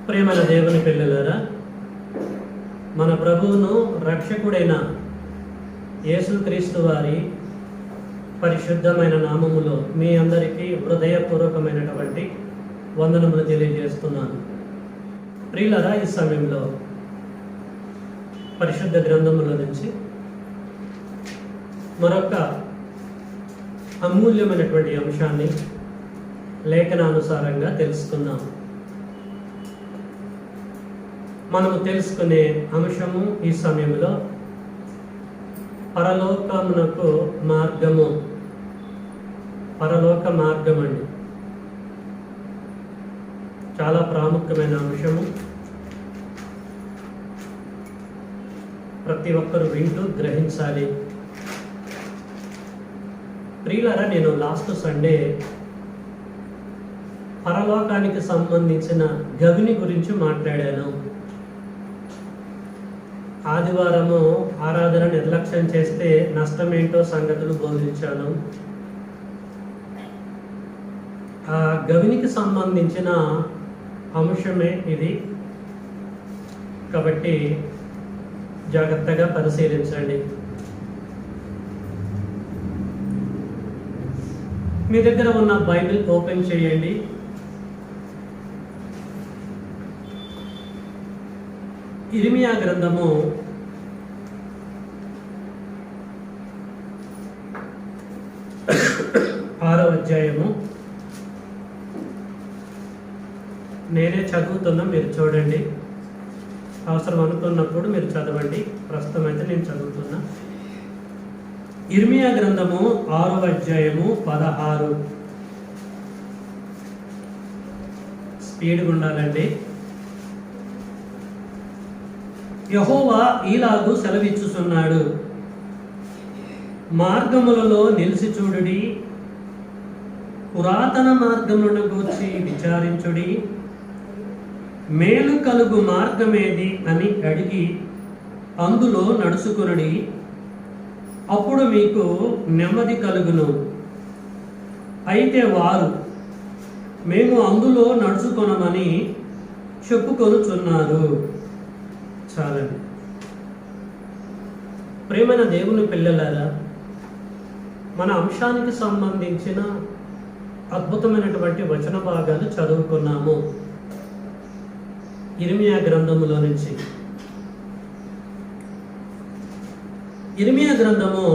ప్రేమల దేవుని పిల్లలారా, మన ప్రభువును రక్షకుడైన యేసుక్రీస్తు వారి పరిశుద్ధమైన నామములో మీ అందరికీ హృదయపూర్వకమైనటువంటి వందనములు తెలియజేస్తున్నాను. ప్రియులారా, ఈ సమయంలో పరిశుద్ధ గ్రంథముల నుంచి మరొక అమూల్యమైనటువంటి అంశాన్ని లేఖనానుసారంగా తెలుసుకుందాం. మనము తెలుసుకునే అంశము ఈ సమయంలో పరలోకమునకు మార్గము. పరలోక మార్గం అండి, చాలా ప్రాముఖ్యమైన అంశము. ప్రతి ఒక్కరు వింటూ గ్రహించాలి. ప్రియులారా, నేను లాస్ట్ సండే పరలోకానికి సంబంధించిన గవిని గురించి మాట్లాడాను. ఆదివారము ఆరాధన నిర్లక్ష్యం చేస్తే నష్టమేంటో సంగతులు బోధించాను. ఆ గవినికి సంబంధించిన అంశమే ఇది, కాబట్టి జాగ్రత్తగా పరిశీలించండి. మీ దగ్గర ఉన్న బైబిల్ ఓపెన్ చేయండి. ఇర్మియా గ్రంథము 6వ అధ్యాయము. నేనే చదువుతున్నా, మీరు చూడండి. అవసరం అనుకున్నప్పుడు మీరు చదవండి. ప్రస్తుతం అయితే నేను చదువుతున్నా. ఇర్మియా గ్రంథము 6వ అధ్యాయము 16. స్పీడ్గా ఉండాలండి. యెహోవా ఈలాగు సెలవిచ్చుచున్నాడు, మార్గములలో నిలిచి చూడుడి, పురాతన మార్గములను గూర్చి విచారించుడి, మేలు కలుగు మార్గమేది అని అడిగి అందులో నడుచుకునుడి, అప్పుడు మీకు నెమ్మది కలుగును. అయితే వారు మేము అందులో నడుచుకొనమని చెప్పుకొనుచున్నారు. చాలండి. ప్రేమైన దేవుని పిల్లలారా, మన అంశానికి సంబంధించిన అద్భుతమైనటువంటి వచన భాగాలు చదువుకున్నాము ఇర్మియా గ్రంథములో నుంచి. ఇర్మియా గ్రంథము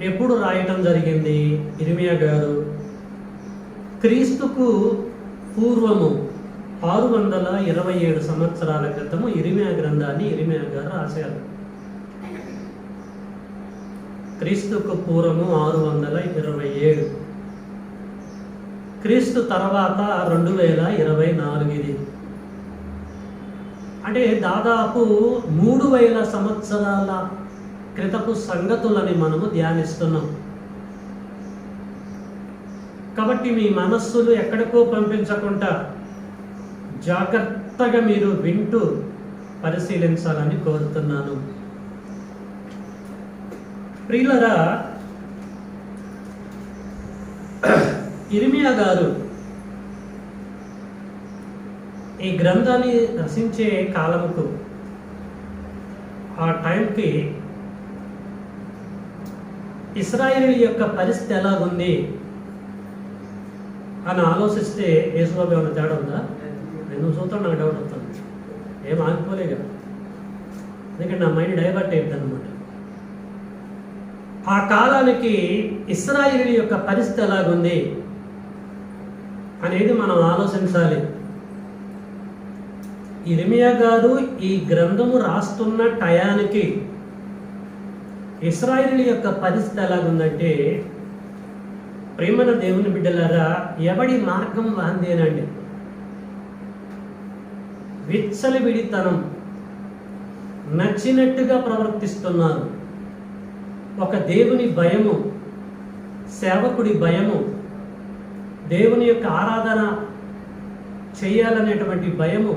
ఎప్పుడు రాయటం జరిగింది? ఇర్మియా గారు క్రీస్తుకు పూర్వము 627 సంవత్సరాల క్రితము ఇర్మియా గ్రంథాన్ని ఇర్మియా గారు రాశారు. క్రీస్తుకు పూర్వము 627, క్రీస్తు తర్వాత 2024 ఇది. అంటే దాదాపు 3000 సంవత్సరాల క్రితపు సంగతులని మనము ధ్యానిస్తున్నాం. కాబట్టి మీ మనస్సులు ఎక్కడికో పంపించకుండా జాగ్రత్తగా మీరు వింటూ పరిశీలించాలని కోరుతున్నాను. ప్రియులరా, ఇర్మియా గారు ఈ గ్రంథాన్ని రచించే కాలముకు, ఆ టైంకి ఇశ్రాయేలు యొక్క పరిస్థితి ఎలా ఉంది అని ఆలోచిస్తే యేసుబాబు ఏమైనా తేడా ఉందా? నేను చూస్తాను, నాకు డౌట్ వస్తుంది. ఏం ఆగిపోలే కదా, ఎందుకంటే నా మైండ్ డైవర్ట్ అయ్యింది అనమాట. ఆ కాలానికి ఇశ్రాయేలు యొక్క పరిస్థితి ఎలాగుంది అనేది మనం ఆలోచించాలి. ఇర్మియా గారు ఈ గ్రంథము రాస్తున్న టయానికి ఇశ్రాయేలు యొక్క పరిస్థితి ఎలాగుందంటే, ప్రేమన దేవుని బిడ్డలారా, ఎవడి మార్గం వాందేనండి. విచ్చలవిడితనం, నచ్చినట్టుగా ప్రవర్తిస్తున్నారు. ఒక దేవుని భయము, సేవకుడి భయము, దేవుని యొక్క ఆరాధన చేయాలనేటువంటి భయము,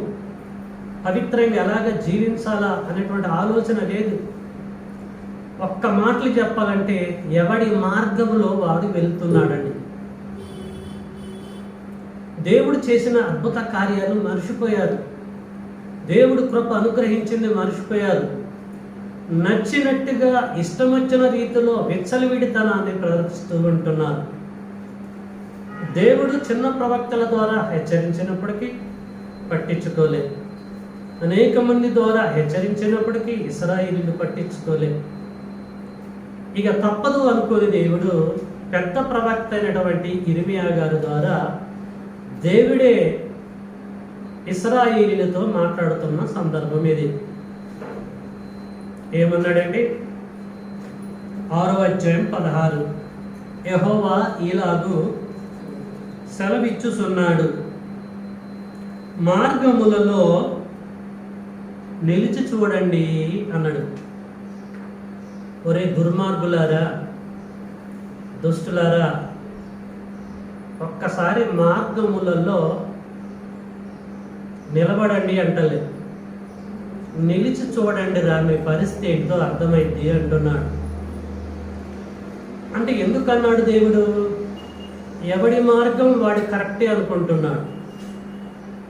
పవిత్రంగా ఎలాగ జీవించాలా అనేటువంటి ఆలోచన లేదు. ఒక్క మాటలు చెప్పాలంటే ఎవడి మార్గంలో వాడు వెళ్తున్నాడండి. దేవుడు చేసిన అద్భుత కార్యాలు మర్చిపోయారు. దేవుడు కృప అనుగ్రహించింది మర్చిపోయారు. నచ్చినట్టుగా ఇష్టం వచ్చిన రీతిలో విచ్చలవిడితనాన్ని ప్రదర్శిస్తూ ఉంటున్నారు. దేవుడు చిన్న ప్రవక్తల ద్వారా హెచ్చరించినప్పటికీ పట్టించుకోలేదు. అనేక మంది ద్వారా హెచ్చరించినప్పటికీ ఇశ్రాయేలీయులు పట్టించుకోలేదు. ఇక తప్పదు అనుకోని దేవుడు పెద్ద ప్రవక్త అయినటువంటి ఇర్మియా గారి ద్వారా దేవుడే ఇశ్రాయేలీయులతో మాట్లాడుతున్న సందర్భం ఇది. ఏమన్నాడండి? 6వ అధ్యాయం 16. యెహోవా ఇలాగు సెలవిచ్చుచున్నాడు, మార్గములలో నిలిచి చూడండి అన్నాడు. ఒరే దుర్మార్గులారా, దుష్టులారా, ఒక్కసారి మార్గములలో నిలబడండి అంటలేదు, నిలిచి చూడండి రా, మీ పరిస్థితి ఏంటో అర్థమైంది అంటున్నాడు. అంటే ఎందుకన్నాడు దేవుడు? ఎవడి మార్గం వాడి కరెక్టే అనుకుంటున్నాడు.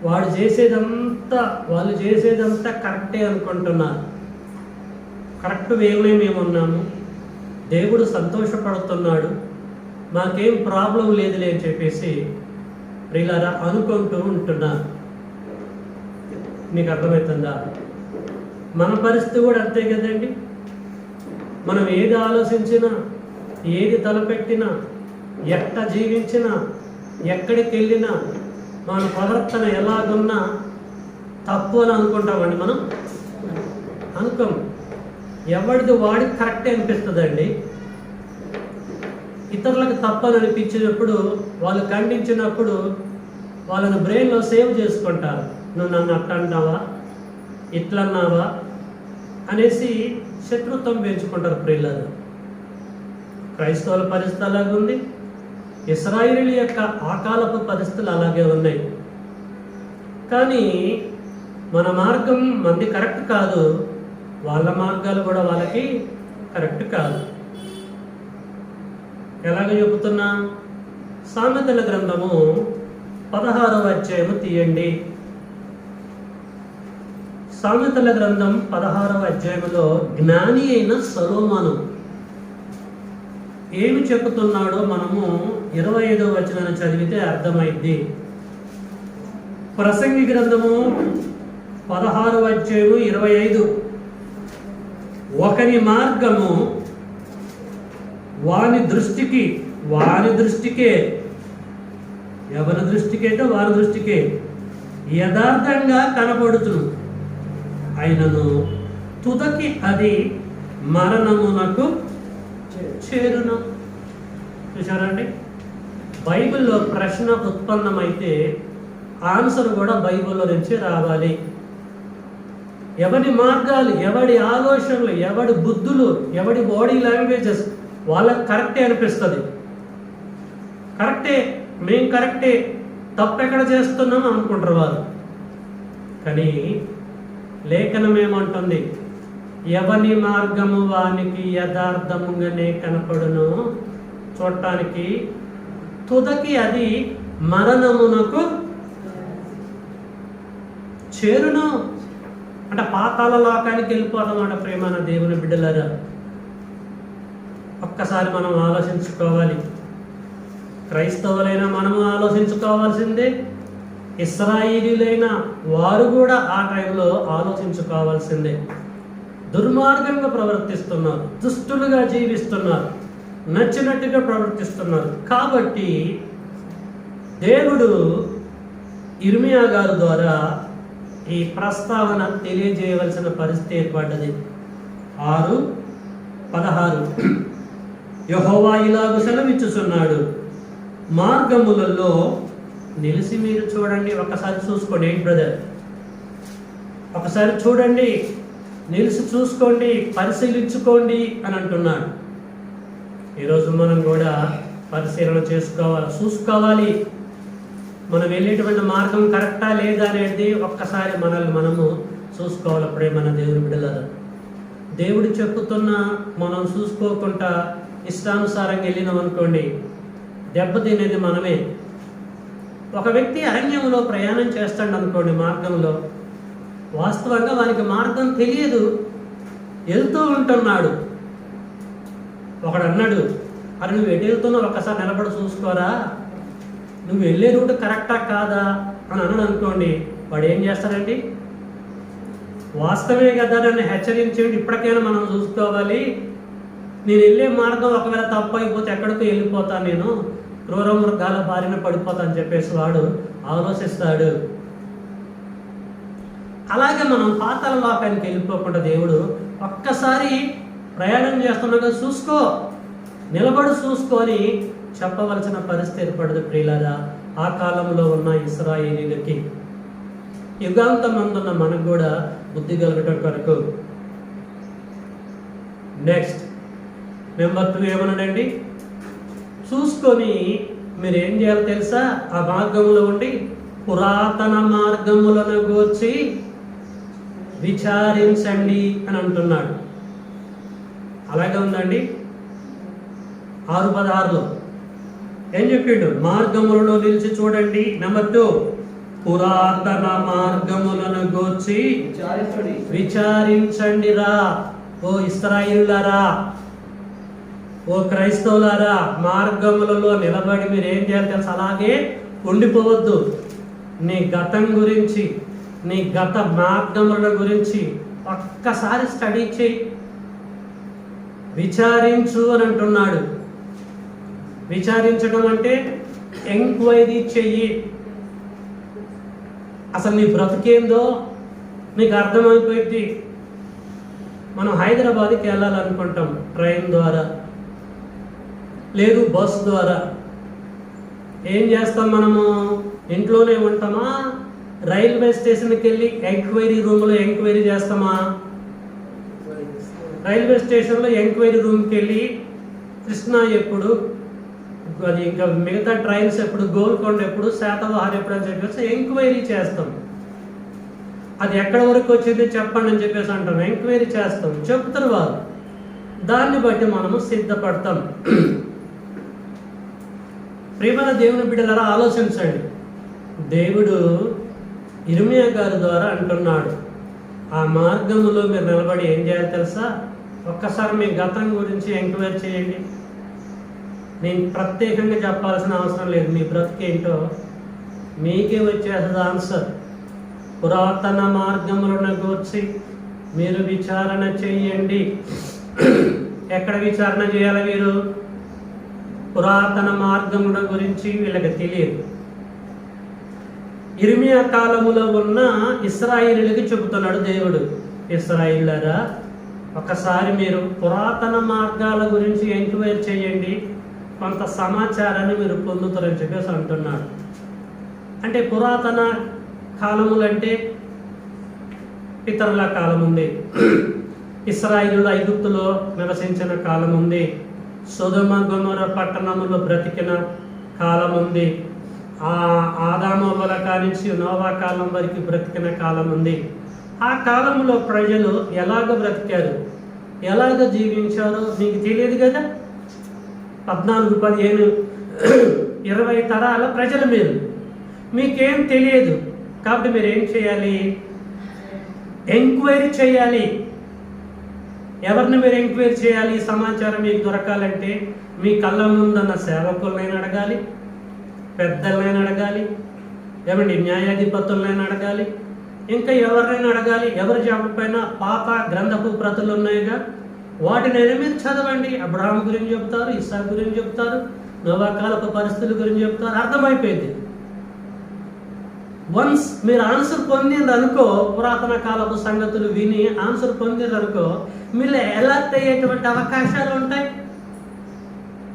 వాళ్ళు చేసేదంతా కరెక్టే అనుకుంటున్నారు. కరెక్ట్ వేలోనే మేము ఉన్నాము, దేవుడు సంతోషపడుతున్నాడు, మాకేం ప్రాబ్లం లేదులే అని చెప్పేసి ప్రియులారా అనుకుంటూ ఉంటున్నారు. మీకు అర్థమవుతుందా? మన పరిస్థితి కూడా అంతే కదండి. మనం ఏది ఆలోచించినా, ఏది తలపెట్టినా, ఎట్ట జీవించినా, ఎక్కడికి వెళ్ళినా, మన ప్రవర్తన ఎలాగున్నా తప్పు అని అనుకుంటామండి. మనం అనుకోం. ఎవరిది వాడికి కరెక్టే అనిపిస్తుందండి. ఇతరులకు తప్పని అనిపించినప్పుడు, వాళ్ళు ఖండించినప్పుడు వాళ్ళని బ్రెయిన్లో సేవ్ చేసుకుంటారు. నువ్వు నన్ను అట్టన్నావా, ఇట్లన్నావా అనేసి శత్రుత్వం పెంచుకుంటారు ప్రియులారా. క్రైస్తవుల పరిస్థితి అలాగే ఉంది. ఇశ్రాయేలీయుల యొక్క ఆకాలపు పరిస్థితులు అలాగే ఉన్నాయి. కానీ మన మార్గం మంది కరెక్ట్ కాదు, వాళ్ళ మార్గాలు కూడా వాళ్ళకి కరెక్ట్ కాదు. ఎలాగ చెబుతున్నా? సామెతల గ్రంథము 16వ అధ్యాయము తీయండి. సామెతల గ్రంథం 16వ అధ్యాయంలో జ్ఞాని అయిన సొలొమోను ఏమి చెబుతున్నాడో మనము 25వ వచనాన్ని చదివితే అర్థమైంది. ప్రసంగి గ్రంథము 16వ అధ్యాయము 25. ఒకని మార్గము వాని దృష్టికే, ఎవరి దృష్టికైతే వారి దృష్టికే యథార్థంగా కనబడుతును, అయినను తుదకి అది మరణమునకు చేరును. చూసారండి? బైబిల్లో ప్రశ్న ఉత్పన్నమైతే ఆన్సర్ కూడా బైబిల్లో నుంచి రావాలి. ఎవడి మార్గాలు, ఎవడి ఆలోచనలు, ఎవడి బుద్ధులు, ఎవడి బాడీ లాంగ్వేజెస్ వాళ్ళకి కరెక్టే అనిపిస్తుంది. కరెక్టే, మేం కరెక్టే, తప్పెక్కడ చేస్తున్నాం అనుకుంటారు వాళ్ళు. కానీ లేఖనం ఏమంటుంది? ఎవని మార్గము వానికి యథార్థముగానే కనపడును, చూడటానికి తుదకి అది మరణమునకు చేరును. అంటే పాతాళ లోకానికి వెళ్ళిపోతామట. ప్రేమైన దేవుని బిడ్డలారా, ఒక్కసారి మనం ఆలోచించుకోవాలి. క్రైస్తవులైన మనము ఆలోచించుకోవాల్సిందే, ఇశ్రాయేలీయులైన వారు కూడా ఆ టైంలో ఆలోచించుకోవాల్సిందే. దుర్మార్గంగా ప్రవర్తిస్తున్నారు, దుష్టులుగా జీవిస్తున్నారు, నచ్చినట్టుగా ప్రవర్తిస్తున్నారు. కాబట్టి దేవుడు ఇర్మియా గారి ద్వారా ఈ ప్రస్తావన తెలియజేయవలసిన పరిస్థితి ఏర్పడ్డది. 6:16 యెహోవా ఇలాగు సెలవిచ్చుచున్నాడు, మార్గములలో నిలిచి మీరు చూడండి. ఒకసారి చూసుకోండి. ఏంటి బ్రదర్? ఒకసారి చూడండి, నిలిచి చూసుకోండి, పరిశీలించుకోండి అని అంటున్నాడు. ఈరోజు మనం కూడా పరిశీలన చూసుకోవాలి. మనం వెళ్ళేటువంటి మార్గం కరెక్టా లేదా అనేది ఒక్కసారి మనల్ని మనము చూసుకోవాలి. అప్పుడే మన దేవుని బిడ్డలారా, దేవుడు చెప్పుతున్నా మనం చూసుకోకుండా ఇష్టానుసారంగా వెళ్ళినాం అనుకోండి, దెబ్బతినేది మనమే. ఒక వ్యక్తి అరణ్యంలో ప్రయాణం చేస్తాడు అనుకోండి, మార్గంలో వాస్తవంగా వానికి మార్గం తెలియదు, వెళ్తూ ఉంటున్నాడు. ఒకడు అన్నాడు, అరే నువ్వు ఎటు వెళ్తున్నావు ఒక్కసారి నిలబడి చూసుకోరా, నువ్వు వెళ్ళే రూట్ కరెక్టా కాదా అని అన్నాడు అనుకోండి, వాడు ఏం చేస్తాడండి? వాస్తవే కదా, నన్ను హెచ్చరించండి, ఇప్పటికైనా మనం చూసుకోవాలి, నేను వెళ్ళే మార్గం ఒకవేళ తప్పు అయిపోతే ఎక్కడికో వెళ్ళిపోతాను, నేను క్రూర మృగాల బారిన పడిపోతాను అని చెప్పేసి వాడు ఆలోచిస్తాడు. అలాగే మనం పాతాళ లోకానికి వెళ్ళిపోకుండా దేవుడు ఒక్కసారి ప్రయాణం చేస్తున్నాగా చూసుకో, నిలబడి చూసుకొని చెప్పవలసిన పరిస్థితి ఏర్పడదు ప్రియులారా. ఆ కాలంలో ఉన్న ఇశ్రాయేలీయులకి యుగాంతమందున్న మనకు కూడా బుద్ధి కలగటం కొరకు. Next number 2 ఏమన్నాడండి? చూసుకొని మీరు ఏం చేయాలో తెలుసా? ఆ మార్గంలో ఉండి పురాతన మార్గములను గూర్చి విచారించండి అని అంటున్నాడు. అలాగే ఉందండి 6:16లో ఏం చెప్పిండు? మార్గములలో నిలిచి చూడండి. నెంబర్ 2 పురాతన మార్గములను గూర్చి విచారించండి రా. ఓ ఇశ్రాయేలులారా, ఓ క్రైస్తవులారా, మార్గములలో నిలబడి మీరు ఏం చేయాలి తెలుసు? అలాగే ఉండిపోవద్దు. నీ గతం గురించి, నీ గత మార్గముల గురించి ఒక్కసారి స్టడీ చేయి, విచారించు అని అంటున్నాడు. విచారించడం అంటే ఎంక్వైరీ చెయ్యి. అసలు నీ బ్రతికేందో నీకు అర్థమైపోయింది. మనం హైదరాబాద్కి వెళ్ళాలనుకుంటాం ట్రైన్ ద్వారా, లేదు బస్ ద్వారా. ఏం చేస్తాం మనము? ఇంట్లోనే ఉంటామా? రైల్వే స్టేషన్కి వెళ్ళి ఎంక్వైరీ రూమ్లో ఎంక్వైరీ చేస్తామా? రైల్వే స్టేషన్లో ఎంక్వైరీ రూమ్కి వెళ్ళి కృష్ణ ఎప్పుడు, అది ఇంకా మిగతా ట్రైన్స్ ఎప్పుడు, గోల్కొండ ఎప్పుడు, శాతవాహన్ ఎప్పుడు అని చెప్పేసి ఎంక్వైరీ చేస్తాం. అది ఎక్కడి వరకు వచ్చింది చెప్పండి అని చెప్పేసి అంటాం, ఎంక్వైరీ చేస్తాం, చెప్తారు వాళ్ళు. దాన్ని బట్టి మనము సిద్ధపడతాం. ప్రియమైన దేవుని బిడ్డలారా, ఆలోచించండి. దేవుడు ఇర్మియా గారి ద్వారా అంటున్నాడు, ఆ మార్గములో మీరు నిలబడి ఏం చేయాలి తెలుసా? ఒక్కసారి మీ గతం గురించి ఎంక్వైరీ చేయండి. నేను ప్రత్యేకంగా చెప్పాల్సిన అవసరం లేదు, మీ బ్రతికేంటో మీకే వచ్చేస్తుంది ఆన్సర్. పురాతన మార్గములను గూర్చి మీరు విచారణ చేయండి. ఎక్కడ విచారణ చేయాలి వీరు? పురాతన మార్గముల గురించి వీళ్ళకి తెలియదు. ఇర్మియా కాలములో ఉన్న ఇశ్రాయేలీయులకి చెబుతున్నాడు దేవుడు, ఇశ్రాయేలులారా, ఒకసారి మీరు పురాతన మార్గాల గురించి ఎంక్వైరీ చేయండి, కొంత సమాచారాన్ని మీరు పొందుతారని చెప్పేసి అంటున్నాడు. అంటే పురాతన కాలములు అంటే పితరుల కాలం ఉంది, ఇశ్రాయేలులు ఐగుప్తులో నివసించిన కాలం ఉంది, సొదొమ గొమొర పట్టణములో బ్రతికిన కాలం ఉంది, ఆదాము అవ్వల కానించి నోవా కాలం వరకు బ్రతికిన కాలం ఉంది. ఆ కాలంలో ప్రజలు ఎలాగ బ్రతికారు, ఎలాగ జీవించారో మీకు తెలియదు కదా. 14, 15, 20 తరాల ప్రజలు మీరు, మీకేం తెలియదు. కాబట్టి మీరు ఏం చేయాలి? ఎంక్వైరీ చేయాలి. ఎవరిని మీరు ఎంక్వైరీ చేయాలి? సమాచారం మీకు దొరకాలంటే మీ కళ్ళ ముందున్న సేవకులనైనా అడగాలి, పెద్దలనైనా అడగాలి, ఏమండి న్యాయాధిపతులనైనా అడగాలి, ఇంకా ఎవరినైనా అడగాలి. ఎవరు చెప్పకపోయినా పాత గ్రంథపు ప్రతులు ఉన్నాయిగా, వాటినైనా మీరు చదవండి. అబ్రహాం గురించి చెప్తారు, ఇస్సాకు గురించి చెప్తారు, నోవా కాలపు పరిస్థితుల గురించి చెప్తారు, అర్థమైపోయింది. వన్స్ మీరు ఆన్సర్ పొందిందనుకో, పురాతన కాలపు సంగతులు విని ఆన్సర్ పొందిందనుకో, మీరు ఎలర్ట్ అయ్యేటువంటి అవకాశాలు ఉంటాయి.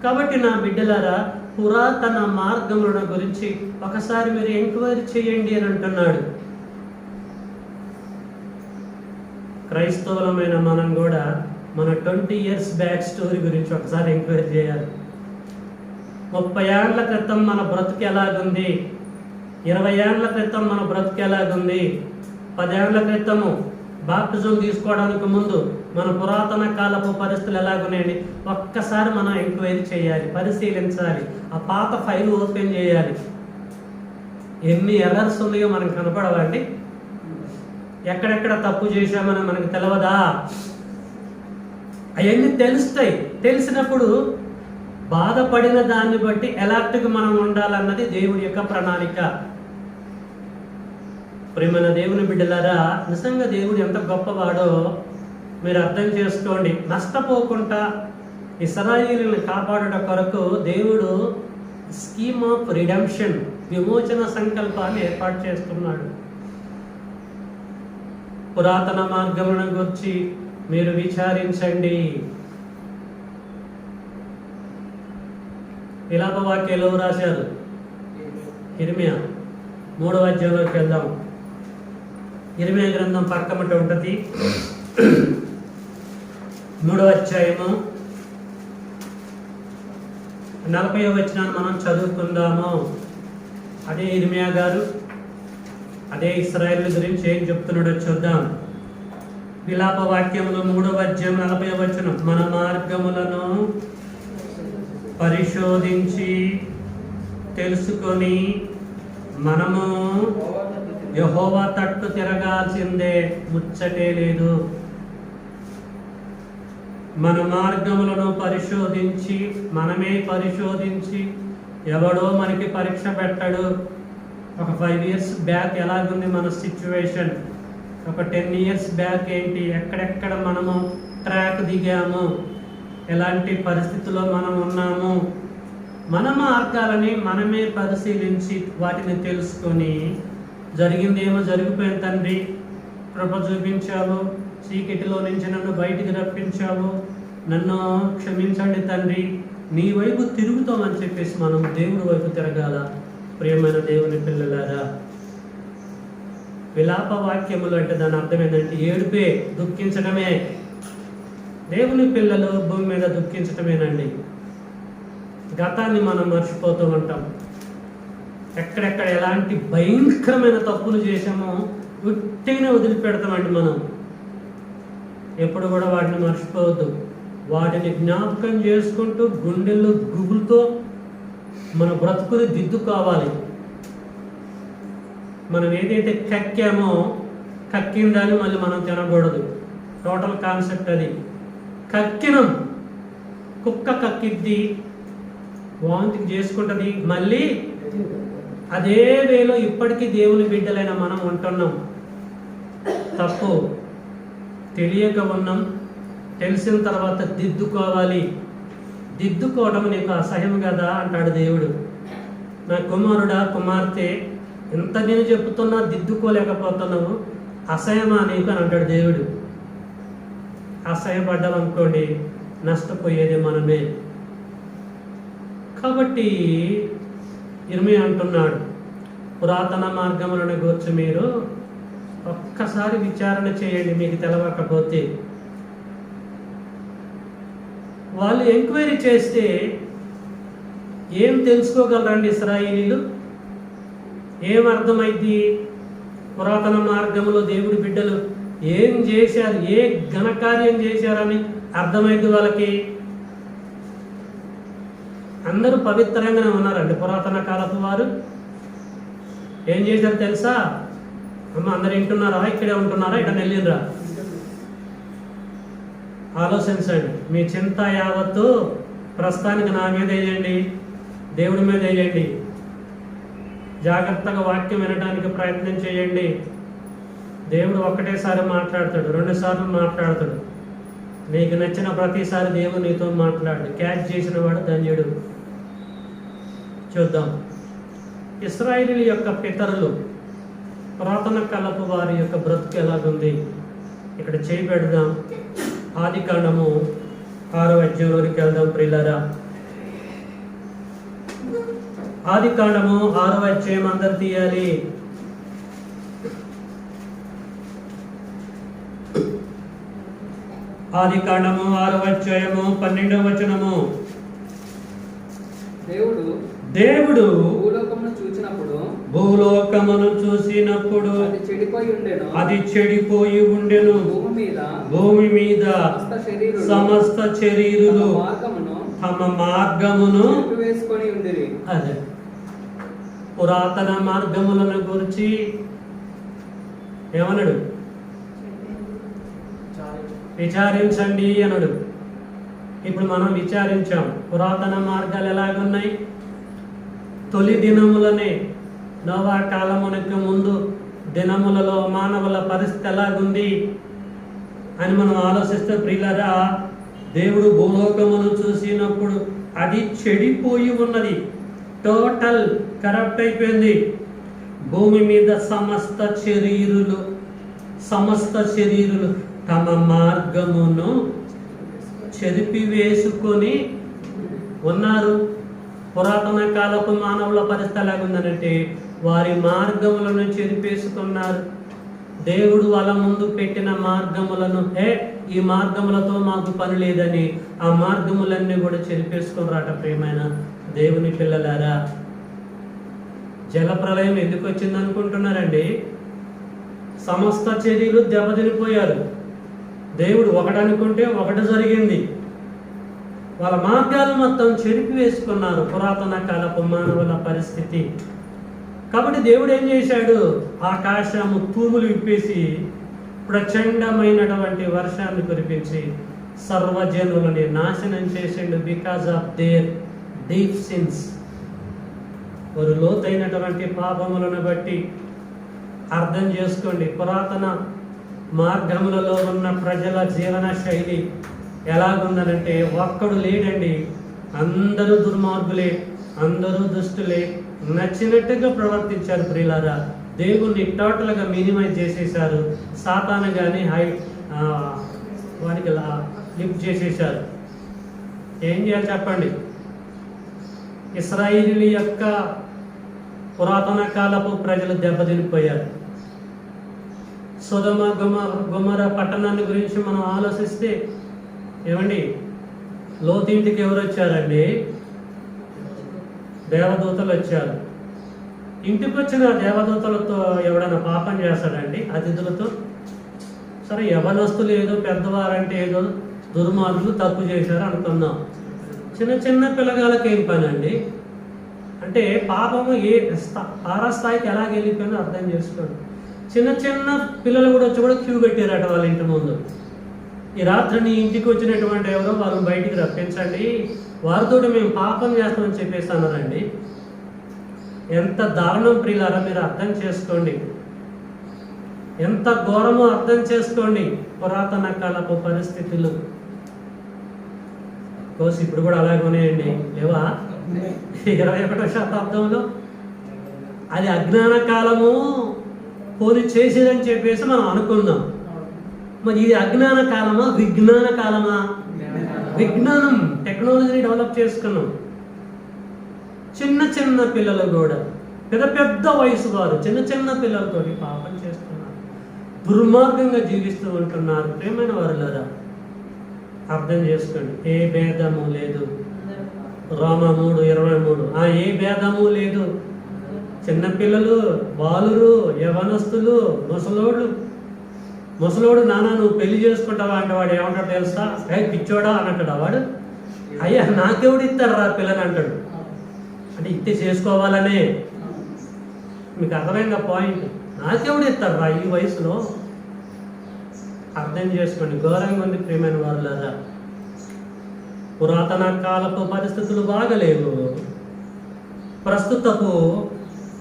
కాబట్టి నా బిడ్డలారా, పురాతన మార్గముల గురించి ఒకసారి మీరు ఎంక్వైరీ చేయండి అని అంటున్నాడు. క్రైస్తవులమైన మనం కూడా మన 20 years బ్యాక్ స్టోరీ గురించి ఒకసారి ఎంక్వైరీ చేయాలి. 30 ఏళ్ల క్రితం మన బ్రతుకు ఎలాగుంది, 20 ఏళ్ల క్రితం మన బ్రతుకు ఎలాగుంది, 10 ఏళ్ల క్రితము బాప్టిజం తీసుకోవడానికి ముందు మన పురాతన కాలపు పరిస్థితులు ఎలాగున్నాయండి, ఒక్కసారి మనం ఎంక్వైరీ చేయాలి, పరిశీలించాలి, ఆ పాత ఫైల్ ఓపెన్ చేయాలి. ఎన్ని ఎర్రర్స్ ఉన్నాయో మనకు కనపడవండి. ఎక్కడెక్కడ తప్పు చేశామని మనకు తెలవదా? అవన్నీ తెలుస్తాయి. తెలిసినప్పుడు బాధపడిన దాన్ని బట్టి ఎలాంటిగా మనం ఉండాలన్నది దేవుడి యొక్క ప్రణాళిక. ప్రియమైన దేవుని బిడ్డలారా, నిజంగా దేవుడు ఎంత గొప్పవాడో మీరు అర్థం చేసుకోండి. నష్టపోకుండా ఇశ్రాయేలుని కాపాడుట కొరకు దేవుడు స్కీమ్ ఆఫ్ రిడెంప్షన్, విమోచన సంకల్పాన్ని ఏర్పాటు చేస్తున్నాడు. పురాతన మార్గములను గురించి మీరు విచారించండి. విలాప వాక్యాలు రాశారు. ఇర్మియా 3వ అధ్యాయంలోకి వెళ్దాం. ఇర్మియా గ్రంథం పక్కమట ఉంటుంది. 3వ అధ్యాయము 40వ వచనాన్ని మనం చదువుకుందాము. అదే ఇర్మియా గారు అదే ఇశ్రాయేలు గురించి ఏం చెప్తున్నాడో చూద్దాం. విలాప వాక్యములు 3వ అధ్యాయం 40వ వచనం. మన మార్గములను పరిశోధించి తెలుసుకొని మనము యెహోవా తట్టు తిరగాల్సిందే, ముచ్చటే లేదు. మన మార్గములను పరిశోధించి మనమే పరిశోధించి, ఎవడో మనకి పరీక్ష పెట్టడు. ఒక 5 years బ్యాక్ ఎలాగుంది మన సిచ్యువేషన్, ఒక 10 years బ్యాక్ ఏంటి, ఎక్కడెక్కడ మనము ట్రాక్ దిగాము, ఎలాంటి పరిస్థితుల్లో మనం ఉన్నాము, మన మార్గాలని మనమే పరిశీలించి వాటిని తెలుసుకొని, జరిగిందేమో జరిగిపోయింది తండ్రి, కృప చూపించావు, చీకటిలో నుంచి నన్ను బయటికి రప్పించావు, నన్ను క్షమించండి తండ్రి, నీ వైపు తిరుగుతామని చెప్పేసి మనం దేవుడి వైపు తిరగాల. ప్రియమైన దేవుని పిల్లలారా, విలాప వాక్యములు అంటే దాని అర్థం ఏంటంటే ఏడుపే, దుఃఖించడమే. దేవుని పిల్లలు భూమి మీద దుఃఖించటమేనండి. గతాన్ని మనం మర్చిపోతూ ఉంటాం. ఎక్కడెక్కడ ఎలాంటి భయంకరమైన తప్పులు చేసామో ఉట్టిగానే వదిలిపెడతామండి. మనం ఎప్పుడు కూడా వాటిని మర్చిపోవద్దు. వాటిని జ్ఞాపకం చేసుకుంటూ గుండెల్లో గుబులతో మన బ్రతుకుని దిద్దుకోవాలి. మనం ఏదైతే కక్కామో కక్కిందని మళ్ళీ మనం తినకూడదు. టోటల్ కాన్సెప్ట్ అది. కక్కినం, కుక్క కక్కిద్ది, వాంతికి చేసుకుంటుంది, మళ్ళీ అదే వేలో ఇప్పటికీ దేవుని బిడ్డలైన మనం ఉంటున్నాం. తప్పు తెలియక ఉన్నాం, తెలిసిన తర్వాత దిద్దుకోవాలి. దిద్దుకోవడం నీకు అసహ్యం కదా అంటాడు దేవుడు. నా కుమారుడా కుమార్తె, ఎంత నేను చెప్తున్నా దిద్దుకోలేకపోతున్నావు, అసహ్యమా నీకు అని అంటాడు దేవుడు. అసహ్యపడ్డాం అనుకోండి, నష్టపోయేది మనమే. కాబట్టి ఇర్మియా అంటున్నాడు, పురాతన మార్గములను గురించి మీరు ఒక్కసారి విచారణ చేయండి. మీకు తెలవకపోతే వాళ్ళు ఎంక్వైరీ చేస్తే ఏం తెలుసుకోగలరండి ఇశ్రాయేలీలు? ఏం అర్థమైంది? పురాతన మార్గములో దేవుడి బిడ్డలు ఏం చేశారు, ఏ ఘనకార్యం చేశారని అర్థమైంది వాళ్ళకి. అందరూ పవిత్రంగానే ఉన్నారండి. పురాతన కాలపు వారు ఏం చేశారు తెలుసా? అమ్మ అందరు వింటున్నారా? ఇక్కడే ఉంటున్నారా? ఇక్కడ వెళ్ళినరా? ఆలోచించండి. మీ చింత యావత్తు ప్రస్తుతానికి నా మీద వేయండి, దేవుడి మీద వేయండి. జాగ్రత్తగా వాక్యం వినడానికి ప్రయత్నం చేయండి. దేవుడు ఒక్కటేసారి మాట్లాడతాడు, 2 సార్లు మాట్లాడతాడు. నీకు నచ్చిన ప్రతిసారి దేవుడు నీతో మాట్లాడు. క్యాచ్ చేసిన వాడు ధన్యుడు. చూద్దాం. ఇశ్రాయేలీయుల యొక్క పితరులు, పురాతన కాలపు వారి యొక్క బ్రతుకు ఎలాగుంది ఇక్కడ చేయబెడదాం. ఆదికాండము 6వ అధ్యాయంలోకి వెళ్దాం ప్రియులారా. ఆదికాండము 6వ అధ్యాయం అందరు తీయాలి. ఆదికాండము 6వ అధ్యాయము 12వ వచనము. దేవుడు భూలోకమును చూసినప్పుడు అది చెడిపోయి ఉండెను. భూమి మీద సమస్త శరీరులు తమ మార్గమును అదే పురాతన మార్గములను గురించి ఏమన్నాడు? విచారించండి అన్నాడు. ఇప్పుడు మనం విచారించాం. పురాతన మార్గాలు ఎలాగున్నాయి? తొలి దినములనే, నోవా కాలమునకు ముందు దినములలో మానవుల పరిస్థితి ఎలాగుంది అని మనం ఆలోచిస్తే ప్రియులారా, దేవుడు భూలోకమును చూసినప్పుడు అది చెడిపోయి ఉన్నది. టోటల్ కరప్ట్ అయిపోయింది. భూమి మీద సమస్త శరీరులు తమ మార్గమును చెరిపివేసుకొని ఉన్నారు. పురాతన కాలపు మానవుల పరిస్థితి ఎలాగుందనంటే వారి మార్గములను చెరిపేసుకున్నారు. దేవుడు వాళ్ళ ముందు పెట్టిన మార్గములను ఈ మార్గములతో మాకు పని లేదని ఆ మార్గములన్నీ కూడా చెరిపేసుకున్నారట. ప్రియమైన దేవుని పిల్లలారా, జలప్రలయం ఎందుకు వచ్చింది అనుకుంటున్నారండి? సమస్త చర్యలు దెబ్బతినిపోయారు. దేవుడు ఒకటనుకుంటే ఒకటి జరిగింది. వాళ్ళ మార్గాలు మొత్తం చెరిపి వేసుకున్నారు. పురాతన కాలపు మానవుల పరిస్థితి. కాబట్టి దేవుడు ఏం చేశాడు? ఆకాశము తూములు విప్పేసి ప్రచండమైనటువంటి వర్షాన్ని కురిపించి సర్వజనులని నాశనం చేసిండు. Because of their deep since. వారు లోతైనటువంటి పాపములను బట్టి. అర్థం చేసుకోండి, పురాతన మార్గములలో ఉన్న ప్రజల జీవన శైలి ఎలాగుందనంటే ఒక్కడు లేడండి, అందరూ దుర్మార్గులే, అందరూ దుష్టులే, నచ్చినట్టుగా ప్రవర్తించారు. ప్రియులారా, దేవుణ్ణి టోటల్గా మినిమైజ్ చేసేసారు. సాతాను కానీ వారికి లిఫ్ట్ చేసేసారు. ఏం చేయాలి చెప్పండి? ఇశ్రాయేలీయుల యొక్క పురాతన కాలపు ప్రజలు దెబ్బతినిపోయారు. సొదొమ గొమొర్రా పట్టణాన్ని గురించి మనం ఆలోచిస్తే ఏమండి, లోతింటికి ఎవరు వచ్చారండి? దేవదూతలు వచ్చారు. ఇంటికి వచ్చిన దేవదూతలతో ఎవడైనా పాపం చేస్తాడండి? అతిథులతో? సరే, యవనస్తులు ఏదో పెద్దవారంటే ఏదో దుర్మార్గులు తప్పు చేశారు అనుకుందాం. చిన్న చిన్న పిల్లగాళ్ళకి ఏం పని అండి? అంటే పాపము తారాస్థాయికి ఎలాగ వెళ్ళిపోయిందో అర్థం చేసుకోండి. చిన్న చిన్న పిల్లలు కూడా వచ్చి కూడా క్యూ పెట్టారట వాళ్ళ ఇంటి ముందు. ఈ రాత్రి నీ ఇంటికి వచ్చినటువంటి ఎవరో వాళ్ళని బయటికి రప్పించండి, వారితో మేము పాపం చేస్తామని చెప్పేసి అన్నారండి. ఎంత దారుణం ప్రియులారా, మీరు అర్థం చేసుకోండి. ఎంత ఘోరమో అర్థం చేసుకోండి. పురాతన కాలపు పరిస్థితులు కోసి ఇప్పుడు కూడా అలాగే ఉన్నాయండి, లేవా? 21వ శతాబ్దంలో అది అజ్ఞాన కాలము పోని చేసేదని చెప్పేసి మనం అనుకుందాం. మరి ఇది అజ్ఞాన కాలమా, విజ్ఞాన కాలమా? విజ్ఞానం, టెక్నాలజీని డెవలప్ చేసుకున్నాం. చిన్న చిన్న పిల్లలు కూడా, పెద్ద పెద్ద వయసు వారు చిన్న చిన్న పిల్లలతో పాపం చేస్తున్నారు, దుర్మార్గంగా జీవిస్తూ ఉంటున్నారు. ప్రియమైన వారులారా, అర్థం చేసుకోండి. ఏ భేదము లేదు. రోమా 3:23. ఏ భేదము లేదు. చిన్నపిల్లలు, బాలురు, యవనస్తులు, ముసలోడు నాన్న నువ్వు పెళ్లి చేసుకుంటావా అంటే వాడు ఏమంటాడు తెలుసా? పిచ్చోడా అని అంటాడు. వాడు అయ్యా నాకెవడు ఇస్తారు రా పిల్లని అంటాడు. అంటే ఇస్తే చేసుకోవాలనే. మీకు అర్థమైందా పాయింట్? నాకెవడు ఇస్తారు రా ఈ వయసులో? అర్థం చేసుకోండి. ఘోరంగా ఉంది ప్రియమైన వారులారా. పురాతన కాలపు పరిస్థితులు బాగలేవు. ప్రస్తుతపు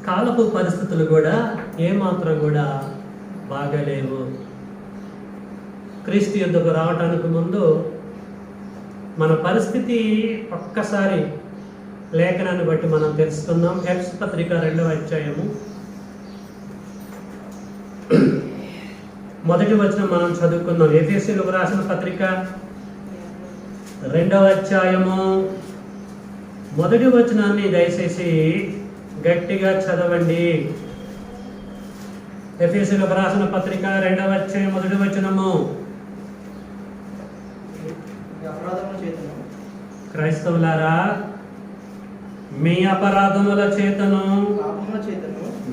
కాలపు పరిస్థితులు కూడా ఏమాత్రం కూడా బాగలేవు. క్రీస్తు యుద్ధకు రావడానికి ముందు మన పరిస్థితి ఒక్కసారి లేఖనాన్ని బట్టి మనం తెలుసుకుందాం. ఎఫెసీ పత్రిక 2వ అధ్యాయము 1వ వచనం మనం చదువుకుందాం. ఎఫెసీయులకు రాసిన పత్రిక 2వ అధ్యాయము 1వ వచనాన్ని దయచేసి గట్టిగా చదవండి. ఎఫెసీయులకు రాసిన పత్రిక 2వ అధ్యాయం 1వ వచనము. క్రైస్తవులారా, మీ అపరాధముల చేతను,